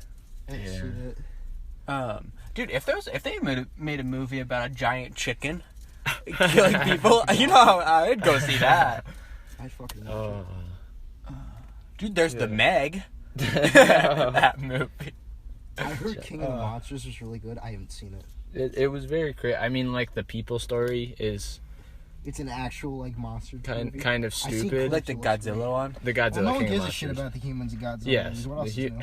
Yeah. Dude, if they made a movie about a giant chicken, killing people. You know how I'd go see that. I fucking love it. Dude, there's the Meg. That movie. I heard King of the Monsters was really good. I haven't seen it. It was very great. I mean, like, the people story is... It's an actual, like, monster movie. Kind of stupid. Like the Godzilla one? The Godzilla Well, no one King gives of a shit Monsters. about the humans in Godzilla. Yes. What else do you know?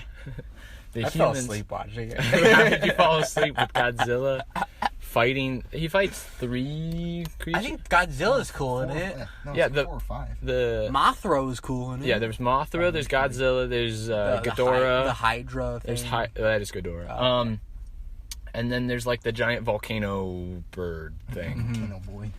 I fell asleep watching it. How did you fall asleep with Godzilla fighting? He fights 3 creatures. I think Godzilla's cool in it. No, Yeah, it's the- 4 or 5. The Mothra's cool in it. yeah, there's Mothra, there's Godzilla, there's The Ghidorah. Hydra thing. There's that is Ghidorah. And then there's like the giant volcano bird thing. Volcano boy.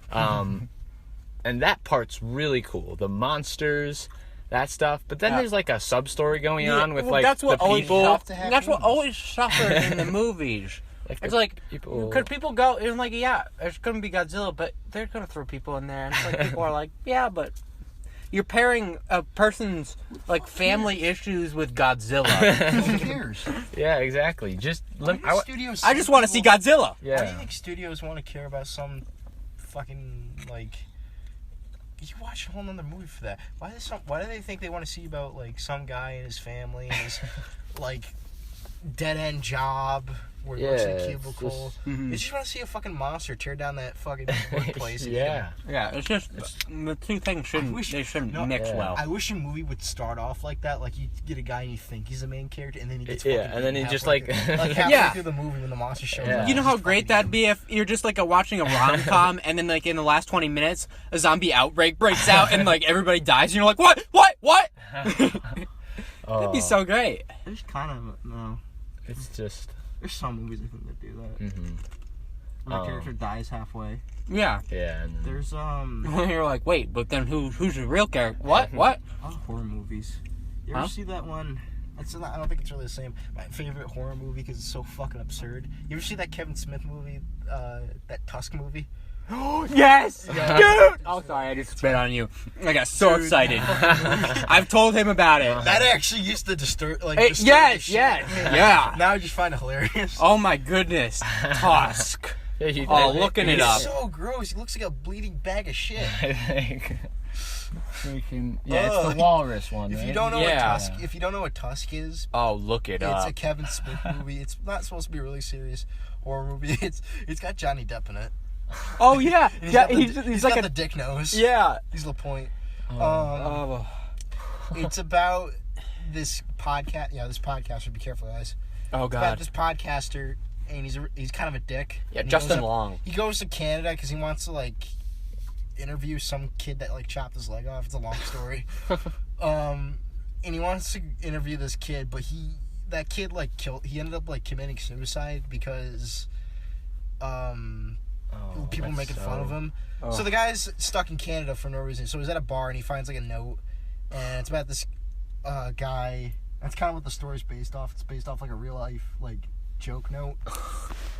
And that part's really cool. The monsters, that stuff. But then there's like a sub story going on with like that's what the always people. have to have That's what humans. always suffered in the movies. Like It's the like, people. because people go, and like, yeah, there's going to be Godzilla, but they're going to throw people in there. And it's like, people are like, yeah, but you're pairing a person's, like, family issues with Godzilla. Who cares? Yeah, exactly. Just Studios I just want to see Godzilla. Why do you yeah. think studios want to care about some fucking, like... You watch a whole nother movie for that. Why do they think they want to see about, like, some guy and his family and his, like, dead-end job where he works in a Yeah, it's cubicle? just- They just want to see a fucking monster tear down that fucking workplace. and Yeah. Yeah, it's just, the two things shouldn't mix Yeah. well. I wish a movie would start off like that. Like, you get a guy and you think he's the main character, and then he gets Yeah, fucking and then he beaten just, halfway like- through- halfway Yeah. through the movie when the monster shows Yeah. up. You know how Just great fucking that'd be if you're just like watching a rom-com and then like in the last 20 minutes a zombie outbreak breaks out and like everybody dies and you're like, what? That'd be so great. There's kind of no. It's just. There's some movies I think that do that. Mm-hmm. Where the character dies halfway. Yeah. Yeah. And then, There's You're like, wait, but then who's the real character? What? horror movies. You ever see that one? I don't think it's really the same. My favorite horror movie because it's so fucking absurd. You ever see that Kevin Smith movie, that Tusk movie? Yes! Dude! Oh, sorry, I just spit on you. I got so excited. I've told him about it. That actually used to disturb the Yes! shit. Yeah. Now I just find it hilarious. Oh my goodness. Tusk. yeah, he, Oh, looking it It's up. so gross. He looks like a bleeding bag of shit. I think. Freaking. Yeah, it's Ugh. the walrus one, right? If you don't know Yeah. what Tusk is, Oh, look it it's up. a Kevin Smith movie. It's not supposed to be a really serious horror movie. It's got Johnny Depp in it. Oh, yeah. And Yeah, he's like got a... the dick nose. Yeah. He's LaPointe. Oh. It's about this podcast. Yeah, this podcaster. Be careful, guys. Oh, It's about God. this podcaster, and he's kind of a dick. Yeah, And he Justin goes up- Long. He goes to Canada because he wants to like interview some kid that like chopped his leg off. It's a long story. And he wants to interview this kid, but that kid like he ended up like committing suicide because people making fun of him. Oh. So the guy's stuck in Canada for no reason. So he's at a bar and he finds like a note, and it's about this guy. That's kind of what the story's based off. It's based off like a real life like joke note.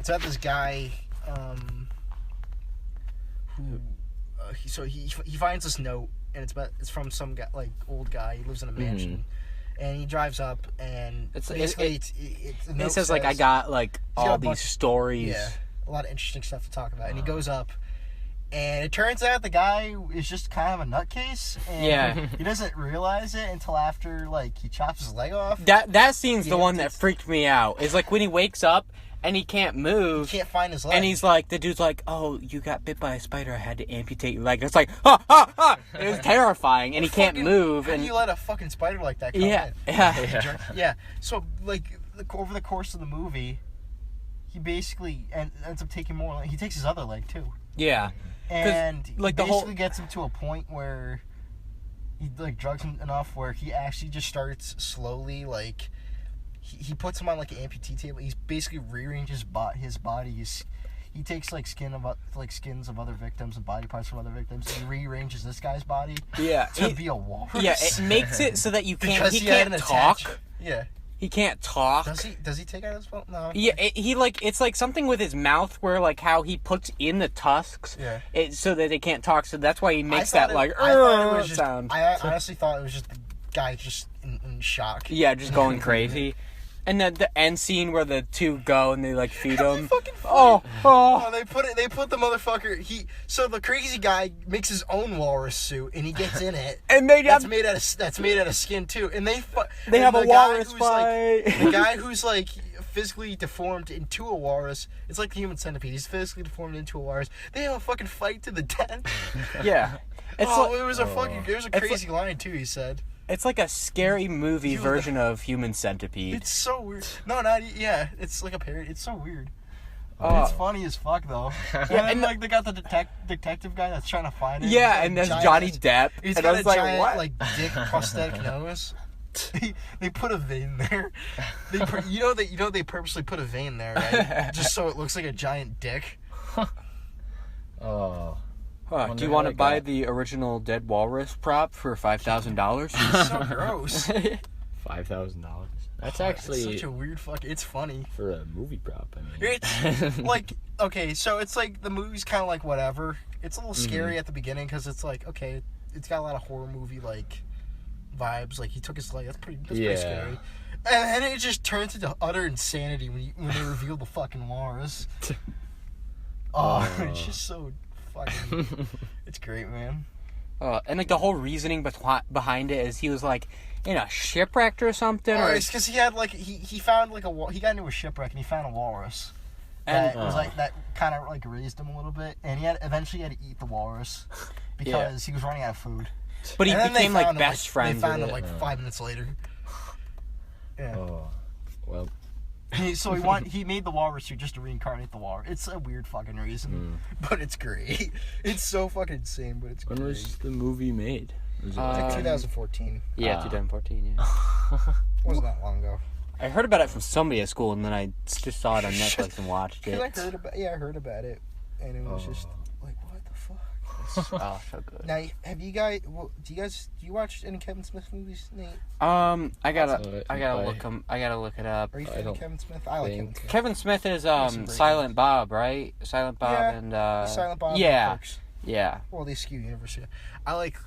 It's about this guy who he finds this note, and it's from some guy, like old guy. He lives in a mansion. And he drives up, and basically the note says like, I got like got all a bunch these of- stories. yeah, a lot of interesting stuff to talk about. And he goes up, and it turns out the guy is just kind of a nutcase. And Yeah. he doesn't realize it until after like he chops his leg off. That scene's the Yeah, one that freaked me out. Is like when he wakes up and he can't He move. can't find his leg. And he's like, the dude's like, oh, you got bit by a spider. I had to amputate your leg. And it's like, ha, ha, ha. It was terrifying. And he can't move. How And do you let a fucking spider like that come yeah, in? yeah. Yeah. So like over the course of the movie, he basically ends up taking more. He takes his other leg too. Yeah. And he like, the basically whole- gets him to a point where he like drugs him enough where he actually just starts slowly like he puts him on like an amputee table. He's basically rearranges his body. He takes like skins of other victims and body parts from other victims, and he rearranges this guy's body Yeah. to be a walrus. Yeah, it makes it so that you can't. Because He had can't an talk. Yeah. He can't talk. Does he take out his phone? No. Yeah, he like it's like something with his mouth where like how he puts in the tusks, Yeah. so that they can't talk. So that's why he makes I that thought like I thought it was just, sound. I honestly thought it was just the guy just in shock. Yeah, just going crazy. And then the end scene where the two go and they like feed him. Oh, they put the motherfucker. So the crazy guy makes his own walrus suit and he gets in it. And that's made out of skin too. And they have a walrus fight. The guy who's like physically deformed into a walrus. It's like the human centipede. He's physically deformed into a walrus. They have a fucking fight to the death. Yeah. It was a crazy line too. He said. It's like a scary movie version of Human Centipede. It's so weird. No, it's like a parody. It's so weird. It's funny as fuck though. And like they got the detective guy that's trying to find him. Yeah, and that's Johnny Depp. He's and got I was a like, giant what? like dick prosthetic nose. They put a vein there. They purposely put a vein there, right? Just so it looks like a giant dick. Oh. Do you want to buy the original dead walrus prop for $5,000? It's so gross. $5,000. That's actually it's such a weird It's funny for a movie prop. I mean, it's like okay, so it's like the movie's kind of like whatever. It's a little scary at the beginning because it's like okay, it's got a lot of horror movie like vibes. Like he took his leg. That's pretty scary. And then it just turns into utter insanity when they reveal the fucking walrus. It's just so. It's great, man. And like the whole reasoning behind it is he was like in a shipwreck or something. It's because he had like he found like he got into a shipwreck and he found a walrus that was like that kind of like raised him a little bit, and he eventually had to eat the walrus because he was running out of food. But he became like best friends. They found him like 5 minutes later. Yeah. Oh, well. So he made the walrus suit just to reincarnate the walrus. It's a weird fucking reason, but it's great. It's so fucking insane, but it's great. When was the movie made? Was it like 2014. Yeah, 2014. Yeah. Wasn't that long ago. I heard about it from somebody at school, and then I just saw it on Netflix and watched it. I heard about it, and it was just like, what the fuck? So good. Now, have you guys? Do you watch any Kevin Smith movies, Nate? I gotta look it up. Are you a fan of Kevin Smith? I like Kevin Smith. Kevin Smith is Silent Bob, right? Silent Bob and Silent Bob. Yeah, and Clerks. Yeah. Well, they skew universe. I like.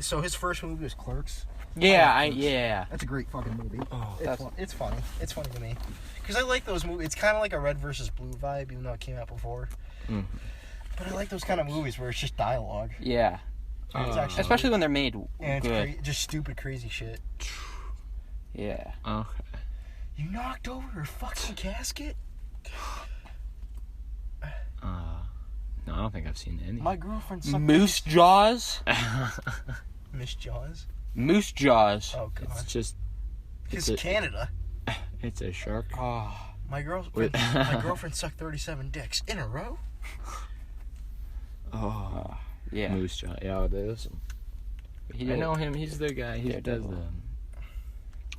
So his first movie was Clerks. Yeah, That's a great fucking movie. It's funny. It's funny to me because I like those movies. It's kind of like a Red versus Blue vibe, even though it came out before. Mm. But I like those kind of movies where it's just dialogue. Yeah. Especially when they're made and good. It's just stupid, crazy shit. Yeah. Okay. You knocked over her fucking casket? No, I don't think I've seen any. My girlfriend Moose Jaws? Miss Jaws? Moose Jaws. Oh, God. It's just... It's Canada. It's a shark. Oh. My girlfriend sucked 37 dicks in a row? Oh. Yeah. Moose Jaw. Yeah, there's... I know him. He's the guy. He does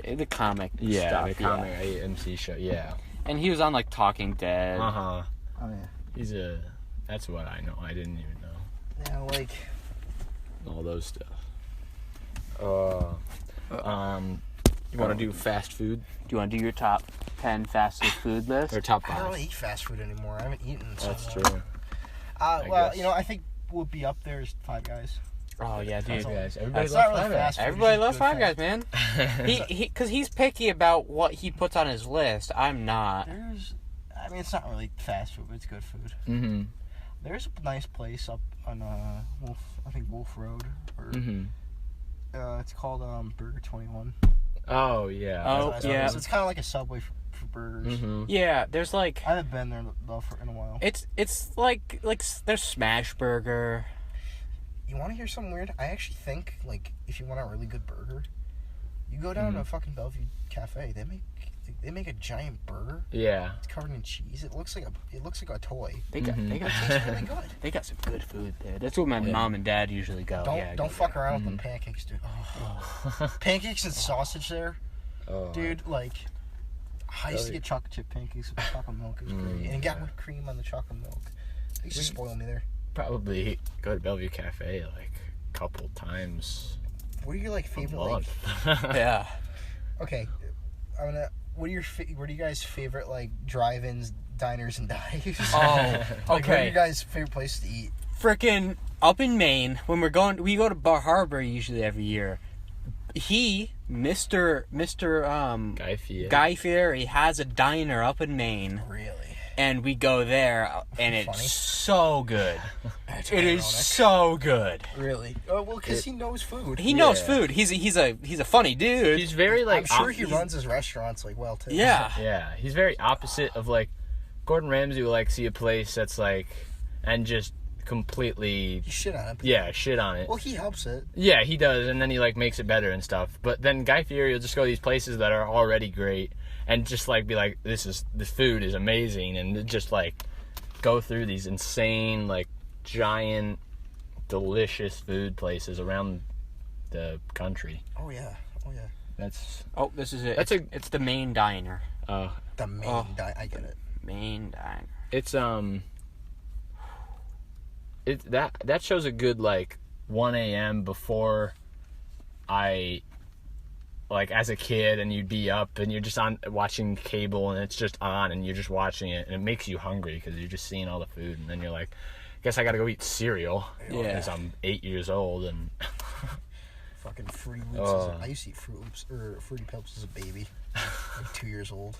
the comic stuff. Yeah, the comic AMC show. Yeah. And he was on, like, Talking Dead. Uh-huh. Oh, yeah. He's a... That's what I know. I didn't even know. Yeah, like... All those stuff. You want to do fast food? Do you want to do your top 10 fastest food list? Or top 5? I don't really eat fast food anymore. I haven't eaten in so long. That's true. Well, I think what would be up there is Five Guys. Oh, yeah, dude. Guys. Everybody loves Five Guys, man. Because he's picky about what he puts on his list. I'm not. It's not really fast food, but it's good food. Mm-hmm. There's a nice place up on Wolf Road. It's called Burger 21. Oh, yeah. Oh, yeah. So it's kind of like a Subway for burgers. Mm-hmm. Yeah, there's like... I haven't been there though in a while. It's like there's Smash Burger. You want to hear something weird? I actually think, like, if you want a really good burger, you go down to a fucking Bellevue Cafe. They make a giant burger. Yeah. It's covered in cheese. It looks like a toy. It tastes really good. They got some good food there. That's where my mom and dad usually go. Don't fuck around with the pancakes, dude. Oh. Pancakes and sausage there, dude. Like, I used to get chocolate chip pancakes with chocolate milk. It was great, and it got whipped cream on the chocolate milk. They used to spoil me there. Probably go to Bellevue Cafe like a couple times. What are your like favorite? Yeah. Okay, What are you guys' favorite like drive-ins, diners, and dives? Oh, okay. What are you guys' favorite places to eat? Frickin' up in Maine, when we go to Bar Harbor usually every year. Mr. Guy Fieri has a diner up in Maine. Really? And we go there, and it's Funny. so good. It is so good. Really? Oh, well, because he knows food. He knows food. He's a funny dude. He's very like. I'm sure he runs his restaurants like well too. Yeah. Yeah, he's very opposite of like Gordon Ramsay will like see a place that's like and just completely You shit on it. yeah shit on it. Well, he helps it. Yeah, he does, and then he like makes it better and stuff. But then Guy Fieri will just go to these places that are already great and just like be like, the food is amazing, and just like go through these insane like giant delicious food places around the country. Oh yeah. That's This is it. It's the Maine diner. The main I get it. Maine diner. It's that shows a good like 1 a.m. before I like as a kid, and you'd be up and you're just on watching cable and it's just on and you're just watching it and it makes you hungry because you're just seeing all the food, and then you're like, I guess I gotta go eat cereal because I'm 8 years old and Fucking Fruity Loops. I used to eat Fruity Pebbles as a baby, like 2 years old.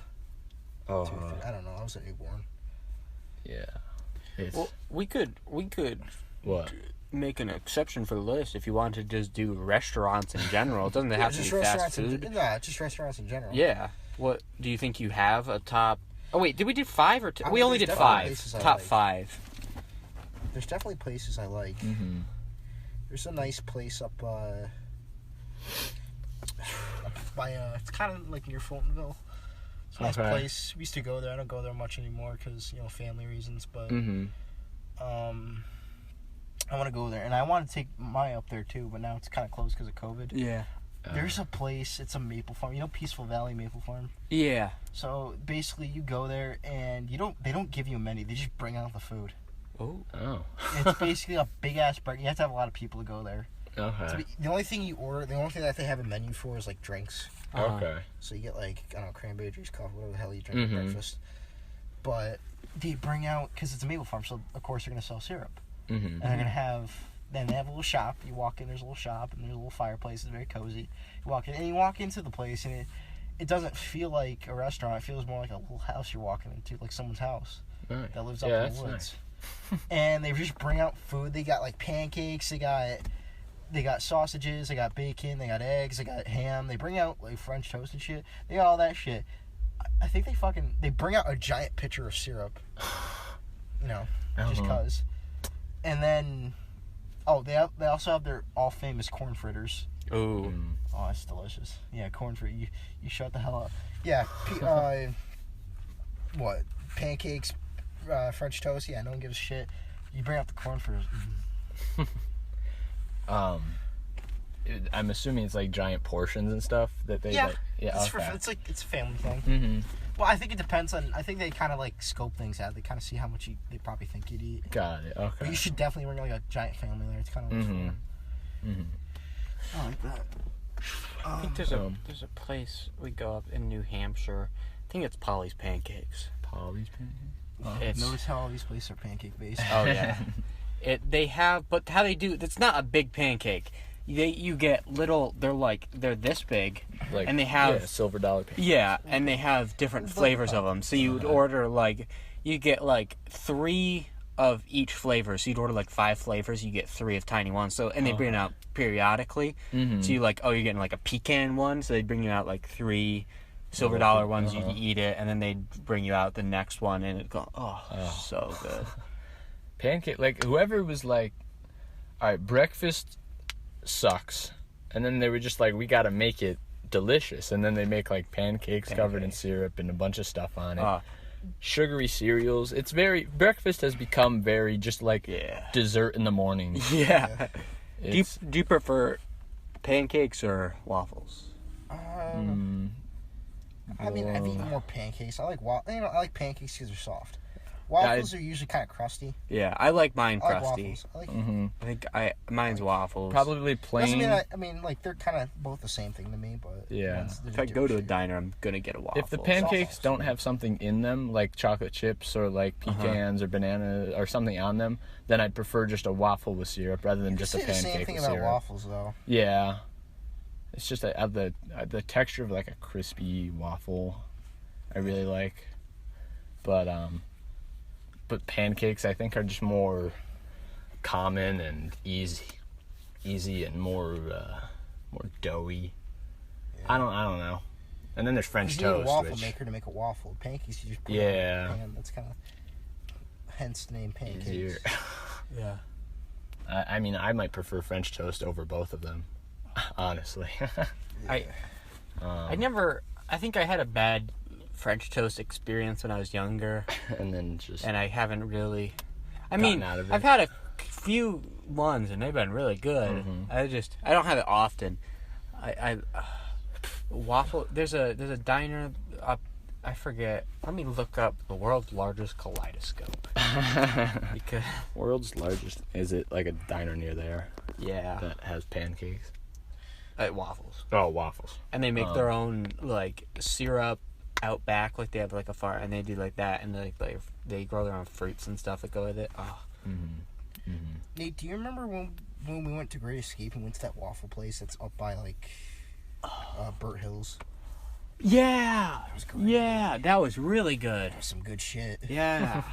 I don't know. I was a newborn. yeah. Well, we could What? make an exception for the list if you want to just do restaurants in general. It doesn't have to be fast food. Just restaurants in general. Yeah. What do you think you have a top? Oh wait, did we do 5 or 2? I mean, We only there's did definitely 5. places I Top like. 5. There's definitely places I like. Mm-hmm. There's a nice place up by it's kind of like near Fultonville. It's a nice place. We used to go there. I don't go there much anymore because family reasons. But I want to go there, and I want to take Maya up there too. But now it's kind of closed because of COVID. Yeah. There's a place. It's a maple farm. You know Peaceful Valley Maple Farm. Yeah. So basically, you go there, and they don't give you a menu. They just bring out the food. Oh. It's basically a big ass breakfast. You have to have a lot of people to go there. Okay. The only thing that they have a menu for is like drinks. Okay. So you get like, I don't know, cranberry juice, coffee, whatever the hell you drink for breakfast. But they bring out, because it's a maple farm, so of course they're going to sell syrup. Mm-hmm. And they're going to have, then they have a little shop. You walk in, there's a little shop, and there's a little fireplace. It's very cozy. You walk in, and you walk into the place, and it doesn't feel like a restaurant. It feels more like a little house you're walking into, like someone's house that lives up in the woods. Nice. And they just bring out food. They got like pancakes, they got sausages, they got bacon, they got eggs, they got ham. They bring out like French toast and shit. They got all that shit. I think they bring out a giant pitcher of syrup. Just cause. And then they also have their all famous corn fritters. Ooh. Oh, it's delicious. Yeah, corn fritter. You shut the hell up. Yeah. What? Pancakes, French toast. Yeah, no one gives a shit. You bring out the corn fritters. I'm assuming it's like giant portions and stuff that they. Yeah. Okay. It's a family thing. Mm-hmm. Well, I think it depends on. I think they kind of like scope things out. They kind of see how much they probably think you'd eat. Got it. Okay. But you should definitely bring like a giant family there. It's kind of fun. I like that. I think there's a place we go up in New Hampshire. I think it's Polly's Pancakes. Polly's Pancakes. Notice how all these places are pancake based. Oh yeah. They have, but how they do it's not a big pancake. You get little. They're this big, Like, and they have silver dollar pancakes. Yeah, and they have different flavors of them. So you would order you get 3 of each flavor. So you'd order 5 flavors. You get 3 of tiny ones. So and they bring it out periodically. Mm-hmm. So you're you're getting a pecan one. So they bring you out 3 silver dollar ones. You eat it, and then they bring you out the next one, and it goes so good. Pancake, whoever was all right, breakfast sucks, and then they were just we gotta make it delicious, and then they make pancakes covered in syrup and a bunch of stuff on it. Sugary cereals. It's breakfast has become very just dessert in the morning. Yeah. Do you prefer pancakes or waffles? I mean, I've eaten more pancakes. I like pancakes because they're soft. Waffles are usually kind of crusty. Yeah, I like mine crusty. I like waffles. I think mine's waffles. Probably plain. Doesn't mean they're kind of both the same thing to me, but yeah. If I go to a diner, I'm gonna get a waffle. If the pancakes don't have something in them, like chocolate chips or pecans or banana or something on them, then I'd prefer just a waffle with syrup rather than just a pancake with syrup. You say the same thing about waffles, though. Yeah. it's just the texture of like a crispy waffle I really like. But pancakes I think are just more common and easy and more doughy. Yeah. I don't know. And then there's French toast. You need a waffle maker to make a waffle. Pancakes you just put in a pan. That's kind of hence the name pancakes. Easier. Yeah. I mean, I might prefer French toast over both of them, honestly. I think I had a bad French toast experience when I was younger. And I haven't really... I mean, I've had a few ones and they've been really good. Mm-hmm. I don't have it often. Waffle... There's a diner up... I forget. Let me look up the world's largest kaleidoscope. Because world's largest, is it like a diner near there? Yeah. That has pancakes? Waffles. Oh, waffles. And they make their own like syrup out back, like they have like a farm, and they do like that, and they grow their own fruits and stuff that go with it. Oh. Mm-hmm. Mm-hmm. Nate, do you remember when we went to Great Escape and went to that waffle place that's up by like Burt Hills? Yeah, yeah, that was really good. That was some good shit. Yeah.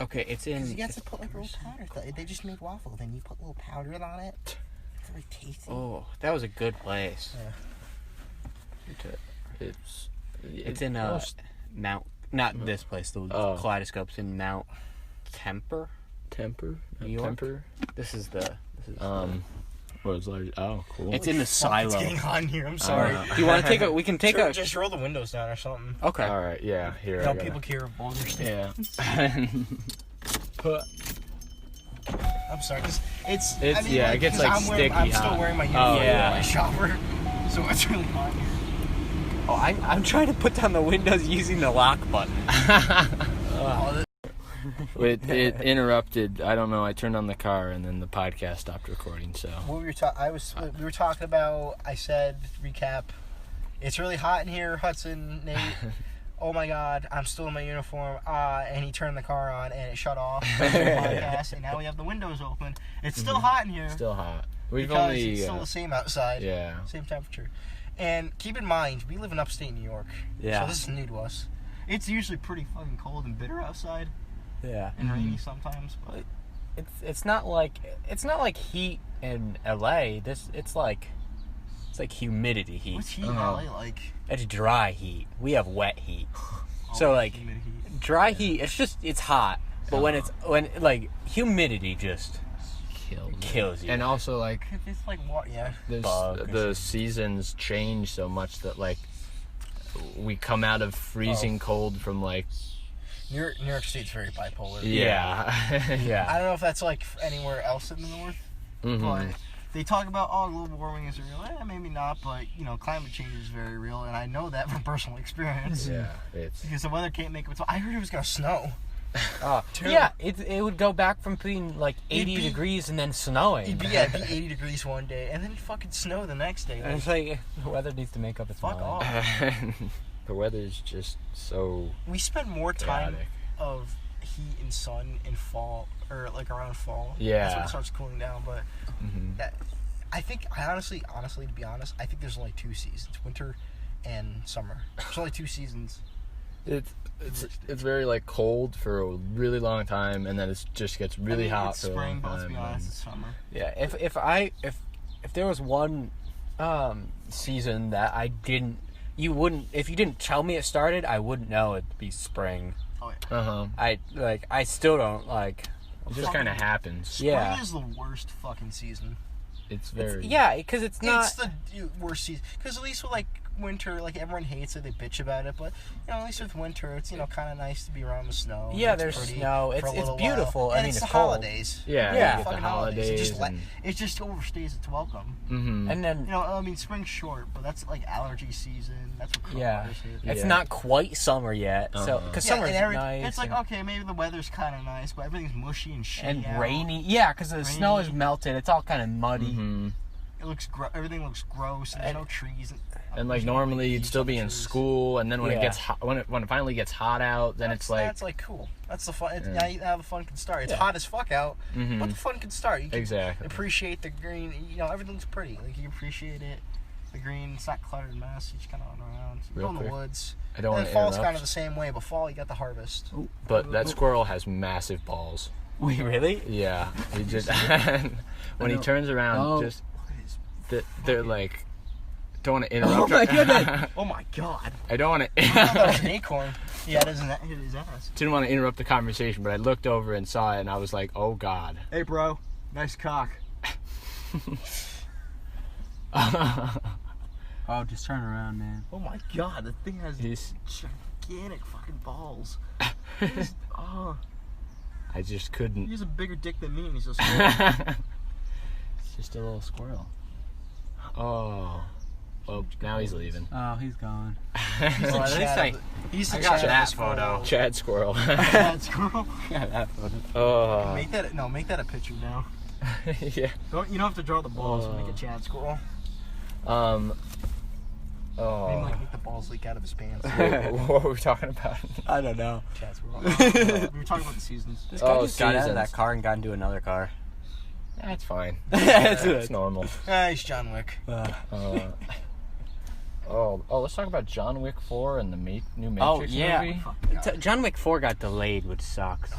Okay, it's in. Because you got to put like a little powder. They just made waffle, then you put a little powder on it. It's very tasty. Oh, that was a good place. Yeah. It's in Mount. Not this place. The kaleidoscope's in Mount Temper. New York. Temper. This is World's large. Oh, cool. It's in the silo. It's getting hot in here. I'm sorry. Do you want to take a? We can take a. Just roll the windows down or something. Okay. All right. Yeah. Here. Help people hear Boulder State. Yeah. I'm sorry. It's. It gets like sticky. I'm still wearing my uniform. Yeah. My shopper, so it's really hot here. Oh, I'm trying to put down the windows using the lock button. It interrupted. I don't know. I turned on the car and then the podcast stopped recording. So what we were talking about. I said recap. It's really hot in here, Hudson. Nate. Oh my God, I'm still in my uniform. And he turned the car on and it shut off. The podcast, and now we have the windows open. It's still hot in here. Still hot. It's still the same outside. Yeah. Same temperature. And keep in mind, we live in upstate New York. Yeah. So this is new to us. It's usually pretty fucking cold and bitter outside. Yeah. And rainy sometimes, but it's not like heat in LA. It's like humidity heat. What's heat in LA like? It's dry heat. We have wet heat. So like dry heat, it's hot. But when humidity just kills you. And also like it's like what? Yeah. The seasons change so much that like we come out of freezing cold from like New York State's very bipolar. Yeah. Yeah. I don't know if that's like anywhere else in the north, but they talk about global warming is real. Maybe not, but climate change is very real, and I know that from personal experience. Yeah, it's because the weather can't make it. I heard it was gonna snow. Yeah, it would go back from being like 80 degrees and then snowing. It'd be 80 degrees one day, and then it'd fucking snow the next day. And it's like the weather needs to make up its mind. Fuck off. The weather's just so. We spend more time of heat and sun in fall, or like around fall. Yeah. That's when it starts cooling down. But I think, honestly, to be honest, I think there's only 2 seasons: winter and summer. There's only 2 seasons. It's very like cold for a really long time, and then it just gets really hot for a long time. But let's be honest, it's summer. Yeah. If there was one season that if you didn't tell me it started, I wouldn't know it'd be spring. Oh yeah. I still don't like. It just kind of happens. Spring is the worst fucking season. It's very. Because it's not. It's the worst season. Because at least with like winter, like everyone hates it, they bitch about it, but at least with winter, it's kind of nice to be around the snow. Yeah, there's snow. It's beautiful. And it's the holidays. Yeah. The holidays. It just overstays its welcome. Mm-hmm. And then spring's short, but that's like allergy season. That's what coronavirus is. It's not quite summer yet, so because summer's nice. It's like okay, maybe the weather's kind of nice, but everything's mushy and shitty and rainy. Yeah, because the snow is melted. It's all kind of muddy. Mm-hmm. It looks everything looks gross, and there's no trees. And like normally you'd still be in school, and then when it gets hot, when it finally gets hot out, then it's like that's like cool. That's the fun. Now the fun can start. It's hot as fuck out, but the fun can start. You can appreciate the green. You know, everything's pretty. Like you appreciate it. The green, it's not cluttered mess. You just kind of run around. You go in the woods. I don't want to fall's interrupt. kind of the same way, but fall you got the harvest. But that squirrel has massive balls. Wait, really? Yeah. He just when he turns around, they're like. Don't want to interrupt. Oh my goodness! Oh my god! I don't want to. That was an acorn. Yeah, it isn't hit his ass. Didn't want to interrupt the conversation, but I looked over and saw it, and I was like, "Oh God!" Hey, bro, nice cock. Oh, just turn around, man. Oh my god, the thing has gigantic fucking balls. I just couldn't. He has a bigger dick than me, and he's a squirrel. It's just a little squirrel. Oh. Well, now he's leaving. Oh, he's gone. He's the got Chad that photo. Chad Squirrel. Chad Squirrel. Yeah, that photo. Oh. Make that a picture now. Yeah. You don't have to draw the balls. Make a Chad Squirrel. Maybe make the balls leak out of his pants. What were we talking about? I don't know. Chad Squirrel. We were talking about the seasons. This guy just got out of that car and got into another car. That's fine. It's It's normal. He's John Wick. Let's talk about John Wick 4 and the new Matrix movie. John Wick 4 got delayed, which sucks.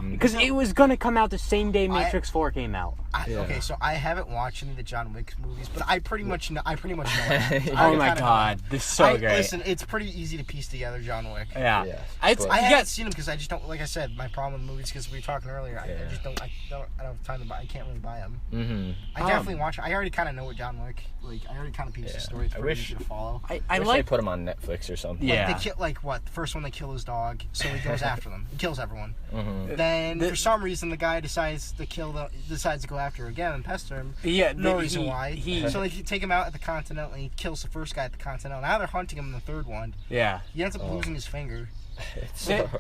Because it was going to come out the same day Matrix 4 came out. Okay, so I haven't watched any of the John Wick movies, but I pretty much know it. Oh my god, this is so great. Listen, it's pretty easy to piece together John Wick. Yeah. I haven't seen them because I just don't, like I said, my problem with movies, because we were talking earlier, I don't have time to buy, I can't really buy them. Mm-hmm. I definitely watch it. I already kind of know what John Wick, like, I already kind of pieced the story. It's pretty easy to follow. I wish they put him on Netflix or something. Yeah. Like, they kill, like, what? The first one, they kill his dog, so he goes after them. He kills everyone. Mm-hmm. Then, for some reason, the guy decides to go after her again and pester him. Yeah, no reason why. So they take him out at the Continental, and he kills the first guy at the Continental. Now they're hunting him in the third one. Yeah. He ends up losing his finger.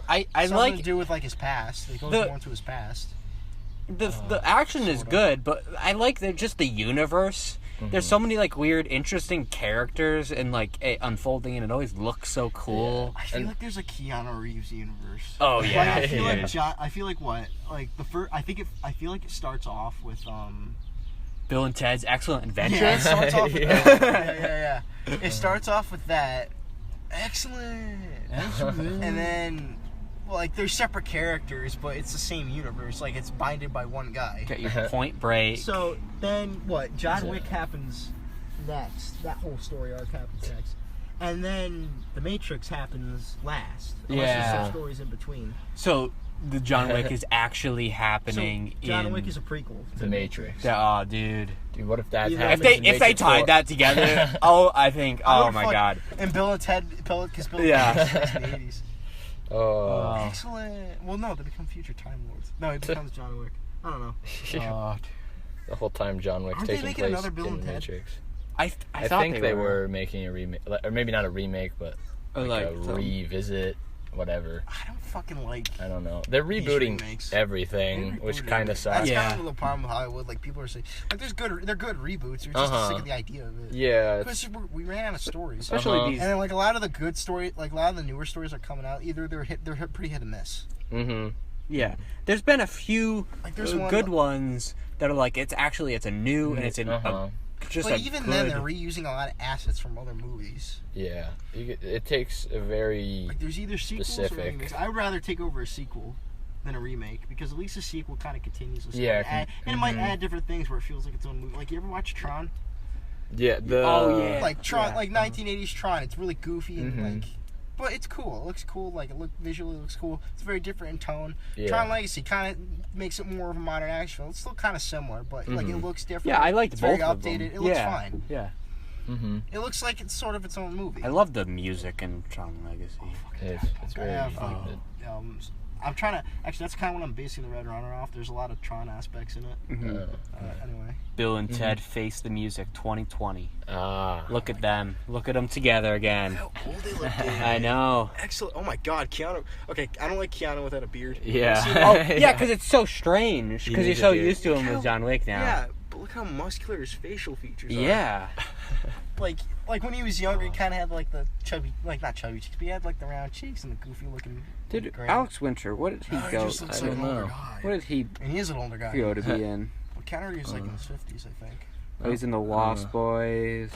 I Something like to do with like his past. It goes more into his past. The action is good, but I like just the universe. Mm-hmm. There's so many like weird, interesting characters and like unfolding, and it always looks so cool. Yeah. I feel like there's a Keanu Reeves universe. Oh yeah. Like, I feel like what? Like the first. I feel like it starts off with Bill and Ted's Excellent Adventure. Yeah, it starts off with yeah. It starts off with that. Excellent. And then, well, like, they're separate characters, but it's the same universe. Like, it's binded by one guy. Got your Point Break. So, then, what? John Wick happens next. That whole story arc happens next. And then The Matrix happens last. Unless there's some stories in between. So, the John Wick is actually happening John Wick is a prequel to The Matrix. Oh, dude, what if that happens? If they tied that together, I think, oh my god. And Bill and Ted, because Bill and Ted in the 80s. Oh. Excellent. Well, no, they become future Time Lords. No, he becomes John Wick. I don't know. The whole time John Wick's taking place another Bill in and the Ted? Matrix. I think they were making a remake, or maybe not a remake, but like a revisit. Whatever. I don't fucking like. I don't know. They're rebooting everything, which kind of sucks. That's kind of the problem with Hollywood. Like, people are saying, like, they're good reboots. We're just sick of the idea of it. Yeah. Because we ran out of stories. Especially these. And then, like, a lot of the good story, like a lot of the newer stories are coming out. Either they're pretty hit and miss. Mm-hmm. Yeah. There's been a few good ones that are like it's a new and it's but even then, they're reusing a lot of assets from other movies. Yeah, it takes a very there's either sequels or remakes. I would rather take over a sequel than a remake because at least a sequel kind of continues the story. Yeah, and it might add different things where it feels like its own movie. Like, you ever watch Tron? Yeah. Like Tron, like 1980s Tron. It's really goofy and like. But it's cool. It looks cool. Like, visually looks cool. It's very different in tone. Yeah. Tron Legacy kind of makes it more of a modern action film. It's still kind of similar, but like it looks different. Yeah, I liked both of them. It's very updated. updated. It looks fine. Yeah. Mm-hmm. It looks like it's sort of its own movie. I love the music in Tron Legacy. It's very good. I'm trying to... Actually, that's kind of what I'm basing the Red Runner off. There's a lot of Tron aspects in it. Anyway. Bill and Ted Face the Music 2020. Look at them. Look at them together again. How old they look, dude. I know. Excellent. Oh my god, Keanu. Okay, I don't like Keanu without a beard. Yeah. Yeah, because it's so strange. Because you're so used to him with John Wick now. Yeah, but look how muscular his facial features are. Yeah. Like when he was younger, he kind of had like the chubby, like not chubby cheeks, but he had like the round cheeks and the goofy looking. Dude, grin. Alex Winter, what did he He go? just looks I like don't an older know. guy. What did he And he is an older guy. go to be in? Well, Keanu Reeves like in his 50s, I think. Oh, he's in the Lost Boys.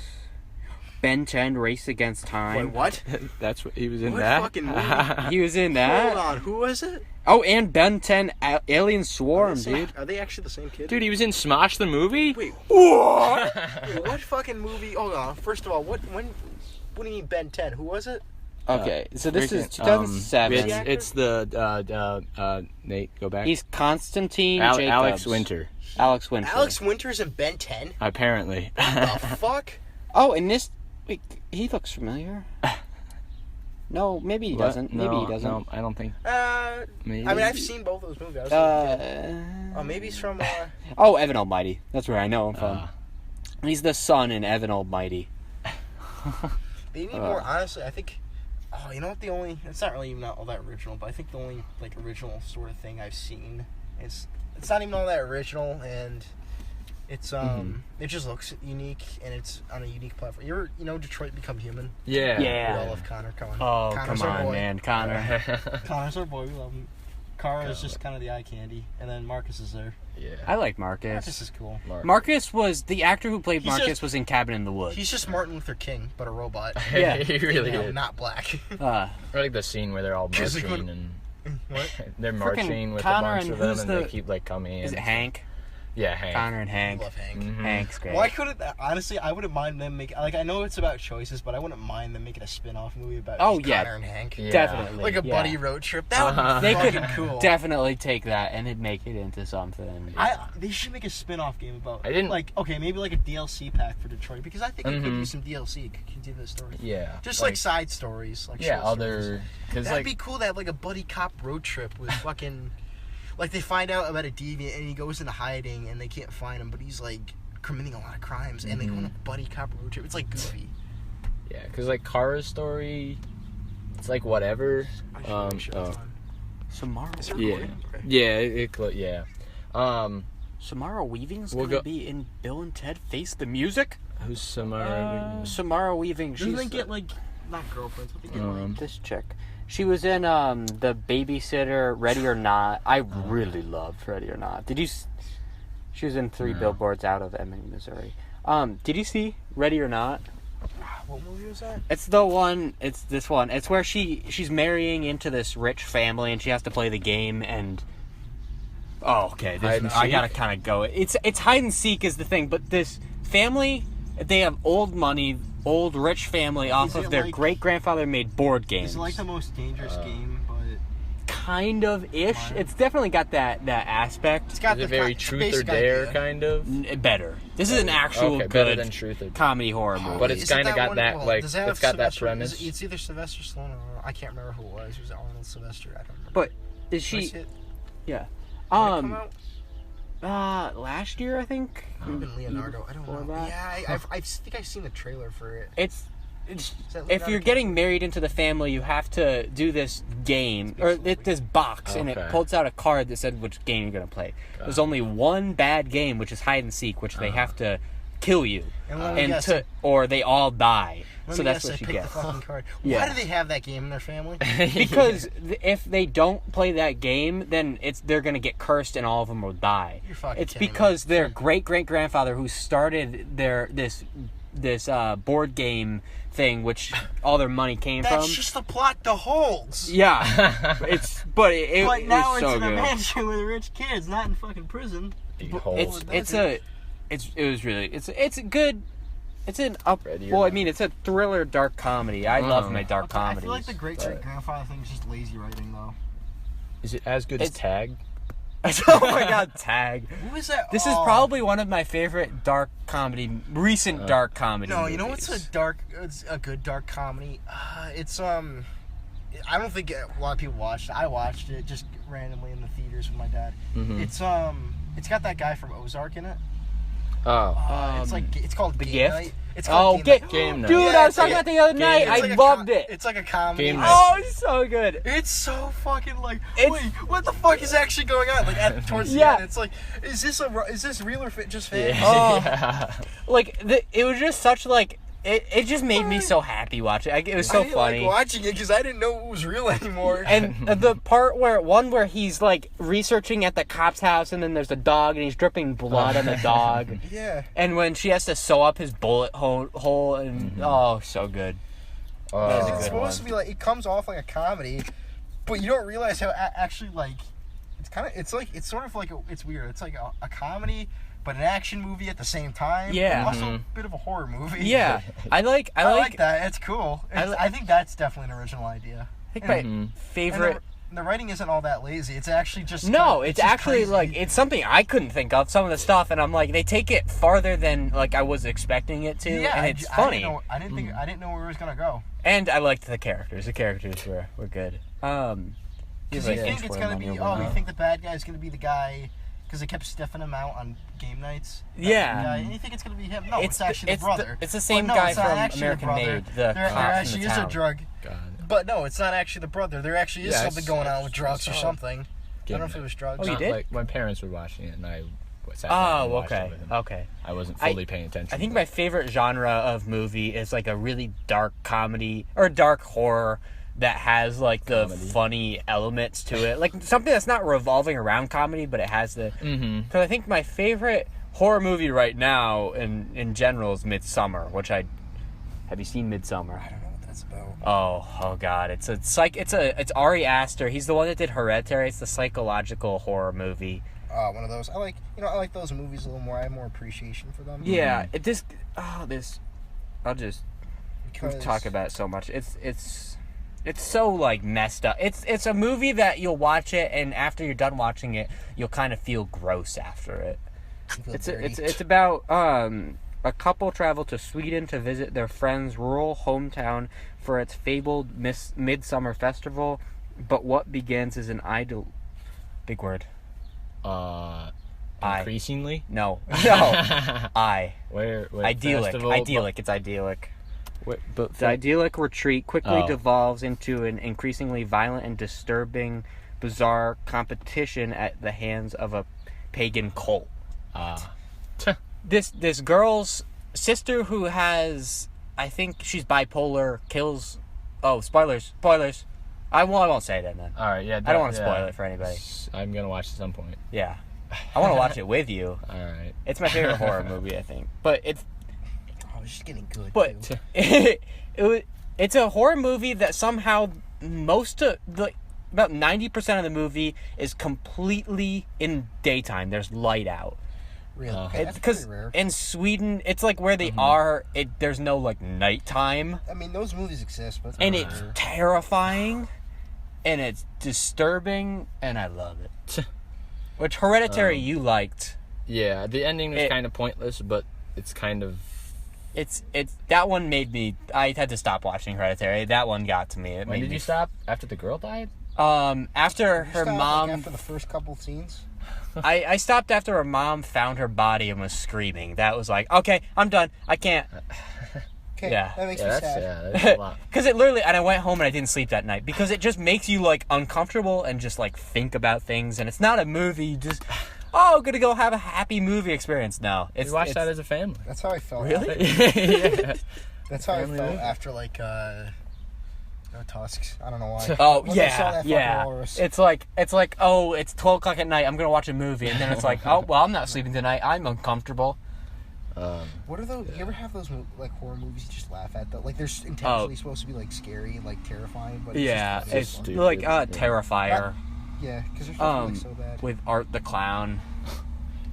Ben 10, Race Against Time. Wait, what? That's what he was in What that. fucking movie? He was in that. Hold on, who was it? Oh, and Ben 10, Alien Swarm, dude. Are they actually the same kid? Dude, he was in Smosh the movie. Wait, what? Wait, what fucking movie? Hold on. First of all, what do you mean Ben 10? Who was it? Okay, so this is freaking, 2007. It's the Nate. Go back. He's Constantine Jacobs. Alex Winter. Alex Winter. Alex Winter's in Ben 10? Apparently. The fuck? Oh, and this... Wait, he looks familiar. No, maybe he doesn't. Maybe he doesn't. No, I don't think. Maybe. I mean, I've seen both those movies. Maybe he's from. Oh, Evan Almighty. That's where I know him from. He's the son in Evan Almighty. They need more. Honestly, I think. Oh, you know what? It's not really even all that original, but I think the only like original sort of thing I've seen it's not even all that original, and it's it just looks unique, and it's on a unique platform. You know Detroit Become Human? Yeah. We all love Connor. Come on. Oh, Connor's come our on, boy. man. Connor. Connor's our boy. We love him. Kara is just kind of the eye candy, and then Marcus is there. Yeah. I like Marcus Marcus. is cool. Marcus was... The actor who played He's Marcus just- was in Cabin in the Woods. He's just Martin Luther King, but a robot. Yeah. he really You know, is. not black. I like the scene where they're all Just like marching when- and What? they're marching with Connor a bunch and of them, who's and the- they keep like coming in. Is it Hank? Yeah, Hank. Connor and I Hank. love Hank. Hank's great. Why couldn't honestly? I wouldn't mind them make like I know it's about choices, but I wouldn't mind them making a spin-off movie about just Connor and Hank. Yeah. Definitely. Like a yeah. buddy road trip. That would be They fucking could cool. definitely take that and it'd make it into something. They should make a spin-off game about. I didn't- like maybe like a DLC pack for Detroit, because I think it could use some DLC. Could continue the story. Yeah. Just like side stories, like yeah, short stories. other because That'd like be cool to have like a buddy cop road trip with fucking. Like they find out about a deviant and he goes into hiding and they can't find him, but he's like committing a lot of crimes, and they go on a buddy cop road trip. It's like goofy. yeah, because like Kara's story, it's like whatever. Samara. Yeah, yeah. Samara Weaving's We'll gonna go- be in Bill and Ted Face the Music. Who's Samara? Samara Weaving. Doesn't She's they get like not girlfriends? But they get like this chick. She was in the Babysitter, Ready or Not. I really loved Ready or Not. Did you? She was in 3 Billboards Out of Ebbing, Missouri. Did you see Ready or Not? what movie was that? It's the one. It's this one. It's where she's marrying into this rich family and she has to play the game and. Oh, okay. Hide and I seek? gotta kind of go. It's hide and seek is the thing, but this family, they have old money, old rich family off Is of it their like- great grandfather made board games. Is it like the most dangerous game? But Kind of ish. It's definitely got that aspect. it's got Is the it very it's truth or basic dare idea. kind of? Better. This is an actual Okay, better good than truth or comedy horror movie. But it's Isn't kinda that got one- that, well, like, does it have it's got that Sylvester- premise. It's either Sylvester Stallone or I can't remember who it was. It was Arnold Sylvester. I don't remember. But is Did I she? see it? Yeah. When it come out? Last year I think. Even Leonardo. I don't Before know. that? Yeah, I think I've seen the trailer for it. It's Is that if Leonardo you're getting married into the family, you have to do this game or this box, and it Okay. pulls out a card that said which game you're gonna play. There's only one bad game, which is hide and seek, which they have to kill you, And let me guess, or they all die. let So me that's guess, what I you picked get. the fucking card. Yeah. Why do they have that game in their family? Because if they don't play that game, then they're gonna get cursed and all of them will die. You're fucking It's kidding me. because their great grandfather who started this board game thing, which all their money came That's from. just the plot to holds. Yeah, but it But now was it's so in a good. mansion with rich kids, not in fucking prison. You It's hold. a good. It's an up. Ready or Well, I not. mean, it's a thriller dark comedy. I love my dark I comedies. feel like the great grandfather thing is just lazy writing, though. Is it as good as It's- Tag? Oh my god, Tag. Who is that? This is probably one of my favorite recent dark comedy. No, you know what's movies. it's a good dark comedy? It's I don't think a lot of people watched it. I watched it just randomly in the theaters with my dad. Mm-hmm. It's got that guy from Ozark in it. Oh. It's called The Game Gift? Night. It's called Game Night. Dude, Yeah, I was talking about it the other night. It's I like loved it. It's like a comedy. Game Night. Oh, it's so good. It's so fucking like, wait, what the fuck is actually going on? Like towards the end, it's like, is this real or just fake? Oh. Yeah. Like it was just such like it just made me so happy watching it. It was so I didn't funny. like watching it because I didn't know it was real anymore. And the part where he's like researching at the cop's house, and then there's a dog, and he's dripping blood on the dog. Yeah. And when she has to sew up his bullet hole, and oh, so good. Because it's good supposed one. to be like, it comes off like a comedy, but you don't realize how actually like it's sort of like it's weird. It's like a comedy, but an action movie at the same time. Yeah. But also a bit of a horror movie. Yeah, I like that. It's cool. I think that's definitely an original idea. I think my favorite. And the writing isn't all that lazy. It's actually just It's just actually crazy. like it's something I couldn't think of. Some of the stuff, and I'm like, they take it farther than like I was expecting it to, Yeah, and it's funny. I didn't know where it was gonna go. And I liked the characters. The characters were good. Because you think it's gonna be, you think the bad guy's gonna be the guy, because they kept stiffing him out on game nights. Yeah. Guy, and you think it's gonna be him. No, it's actually the brother. It's the same But no, guy it's not from actually American the brother. Made. The There cop actually in the is a town. drug. God. But no, it's not actually the brother. There actually is Yeah, something going on with drugs or saw something. I Game don't know if Night. it was drugs. Oh, you did? Like, my parents were watching it, and I sat down and watched it with them. Okay. I wasn't fully paying attention. I think my favorite genre of movie is like a really dark comedy or dark horror that has like the funny elements to it, like something that's not revolving around comedy, but it has the. Because I think my favorite horror movie right now, in general, is Midsummer. Have you seen Midsummer? I don't know what that's about. Oh God! It's Ari Aster. He's the one that did Hereditary. It's the psychological horror movie. One of those. I like those movies a little more. I have more appreciation for them. Yeah, I'll just Because talk about it so much. It's so like messed up. It's a movie that you'll watch it, and after you're done watching it, you'll kind of feel gross after it. It's about a couple travel to Sweden to visit their friend's rural hometown for its fabled Midsummer Festival, but what begins as an idle... Big word. Increasingly? No. Where idyllic. festival, Idyllic. It's idyllic. But The idyllic retreat quickly Oh. devolves into an increasingly violent and disturbing, bizarre competition at the hands of a pagan cult. This girl's sister, who has, I think she's bipolar, kills. Oh, spoilers! I won't say that then. All right, yeah. I don't want to spoil it for anybody. I'm gonna watch at some point. Yeah, I want to watch it with you. All right. It's my favorite horror movie, I think. But it's just getting good. But too. it's a horror movie that somehow about 90% of the movie is completely in daytime. There's light out. Really, okay, that's Because pretty rare. in Sweden, it's like where they are. There's no like nighttime, I mean, those movies exist, but and it's terrifying, and it's disturbing, and I love it. Which Hereditary you liked? Yeah, the ending was kind of pointless, but it's kind of. It's that one made me. I had to stop watching Hereditary. That one got to me. When did you stop? After the girl died? After her mom. after the first couple scenes. I stopped after her mom found her body and was screaming. That was like, okay, I'm done. I can't. Okay, Yeah. that makes me sad. That's a lot. Because it literally, and I went home and I didn't sleep that night because it just makes you like uncomfortable and just like think about things. And it's not a movie. You just, gonna go have a happy movie experience. No, We watched that as a family. That's how I felt. Really? Yeah. That's how I Family felt movie? after like Tusks. I don't know why. Oh Once I saw yeah, that fucking yeah. walrus. It's like it's 12 o'clock at night. I'm gonna watch a movie, and then it's like, oh well, I'm not sleeping tonight. I'm uncomfortable. What are those? You ever have those like horror movies you just laugh at? That like they're intentionally supposed to be like scary, like terrifying, but Yeah, it's just it's funny. like Terrifier. Yeah, because they're supposed to be like so bad. With Art the Clown.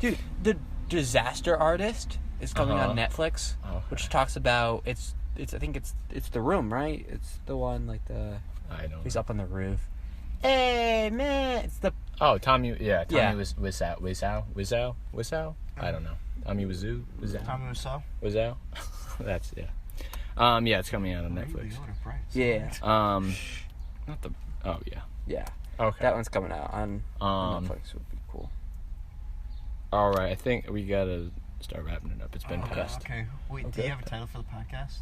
Dude, The Disaster Artist is coming on Netflix, which talks about I think it's The Room, right? It's the one like I don't. he's up on the roof. Hey man, it's the Tommy. Yeah, Tommy Yeah. was Wiseau. I don't know. Tommy Wiseau. Tommy Wiseau. Wiseau. That's yeah. Yeah, it's coming out on Netflix. yeah Not the. Oh yeah. yeah Okay. that one's coming out on Netflix. Would be cool. All right. I think we gotta start wrapping it up. It's been past. Okay. Wait, do you have a title for the podcast?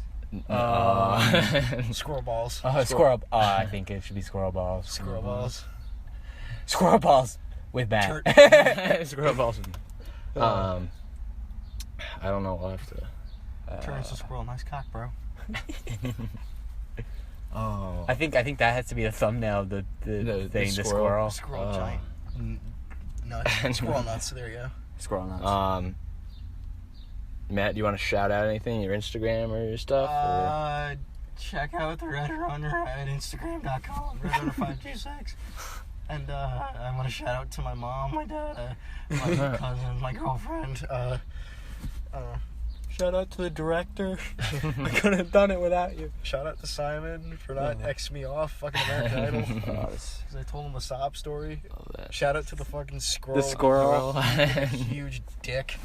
Squirrel balls. Squirrel. I think it should be Squirrel Balls. Squirrel balls. Squirrel Balls with Matt. Squirrel balls. I don't know. We'll have to. Turns to squirrel. Nice cock, bro. Oh. I think that has to be the thumbnail of the thing. The squirrel. Squirrel giant nuts. Squirrel nuts. So there you go. Squirrel nuts. Matt, do you want to shout out anything? Your Instagram or your stuff? Check out the Red Runner at Instagram.com. RedRunner526. And I want to shout out to my mom, my dad, my cousin, my girlfriend. Shout out to the director. I couldn't have done it without you. Shout out to Simon for not Xing me off fucking American Idol. Because I told him a sob story. Shout out to the fucking squirrel. The squirrel. Huge dick.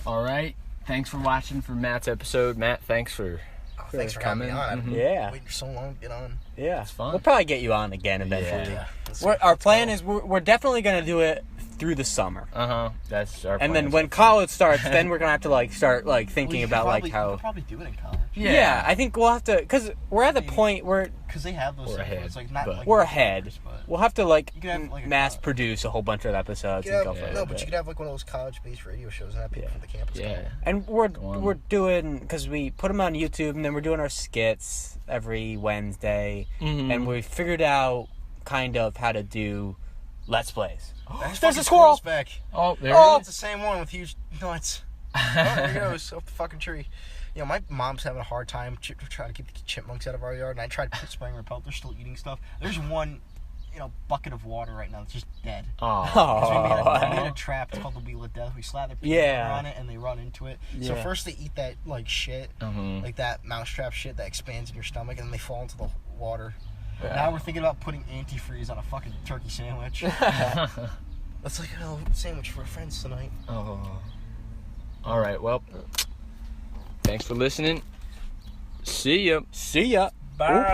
All right. Thanks for watching for Matt's episode. Matt, thanks for coming on. I've been waiting so long to get on. Yeah. It's fun. We'll probably get you on again eventually. Yeah. Our plan is we're definitely going to do it through the summer. That's our plan. And then when college starts, then we're going to have to start thinking about how... We could probably do it in college. Yeah, I think we'll have to... Because we're at the point where... Because they have those... We're ahead. It's like not like we're ahead. We'll have to mass a produce a whole bunch of episodes and go for it. No, but you could have like one of those college-based radio shows and have people from the campus. Yeah. And we're doing... Because we put them on YouTube and then we're doing our skits every Wednesday. And we figured out kind of how to do Let's Plays. There's a squirrel! Back. Oh, there it is. It's the same one with huge nuts. There he goes, up the fucking tree. You know, my mom's having a hard time trying to keep the chipmunks out of our yard, and I tried to put spraying repellent. They're still eating stuff. There's one, bucket of water right now that's just dead. We made a trap. It's called the Wheel of Death. We slather people on it, and they run into it. So first they eat that, shit, like that mousetrap shit that expands in your stomach, and then they fall into the water. Yeah. Now we're thinking about putting antifreeze on a fucking turkey sandwich. That's like a little sandwich for friends tonight. Oh. All right. Well, thanks for listening. See ya. See ya. Bye. Ooh.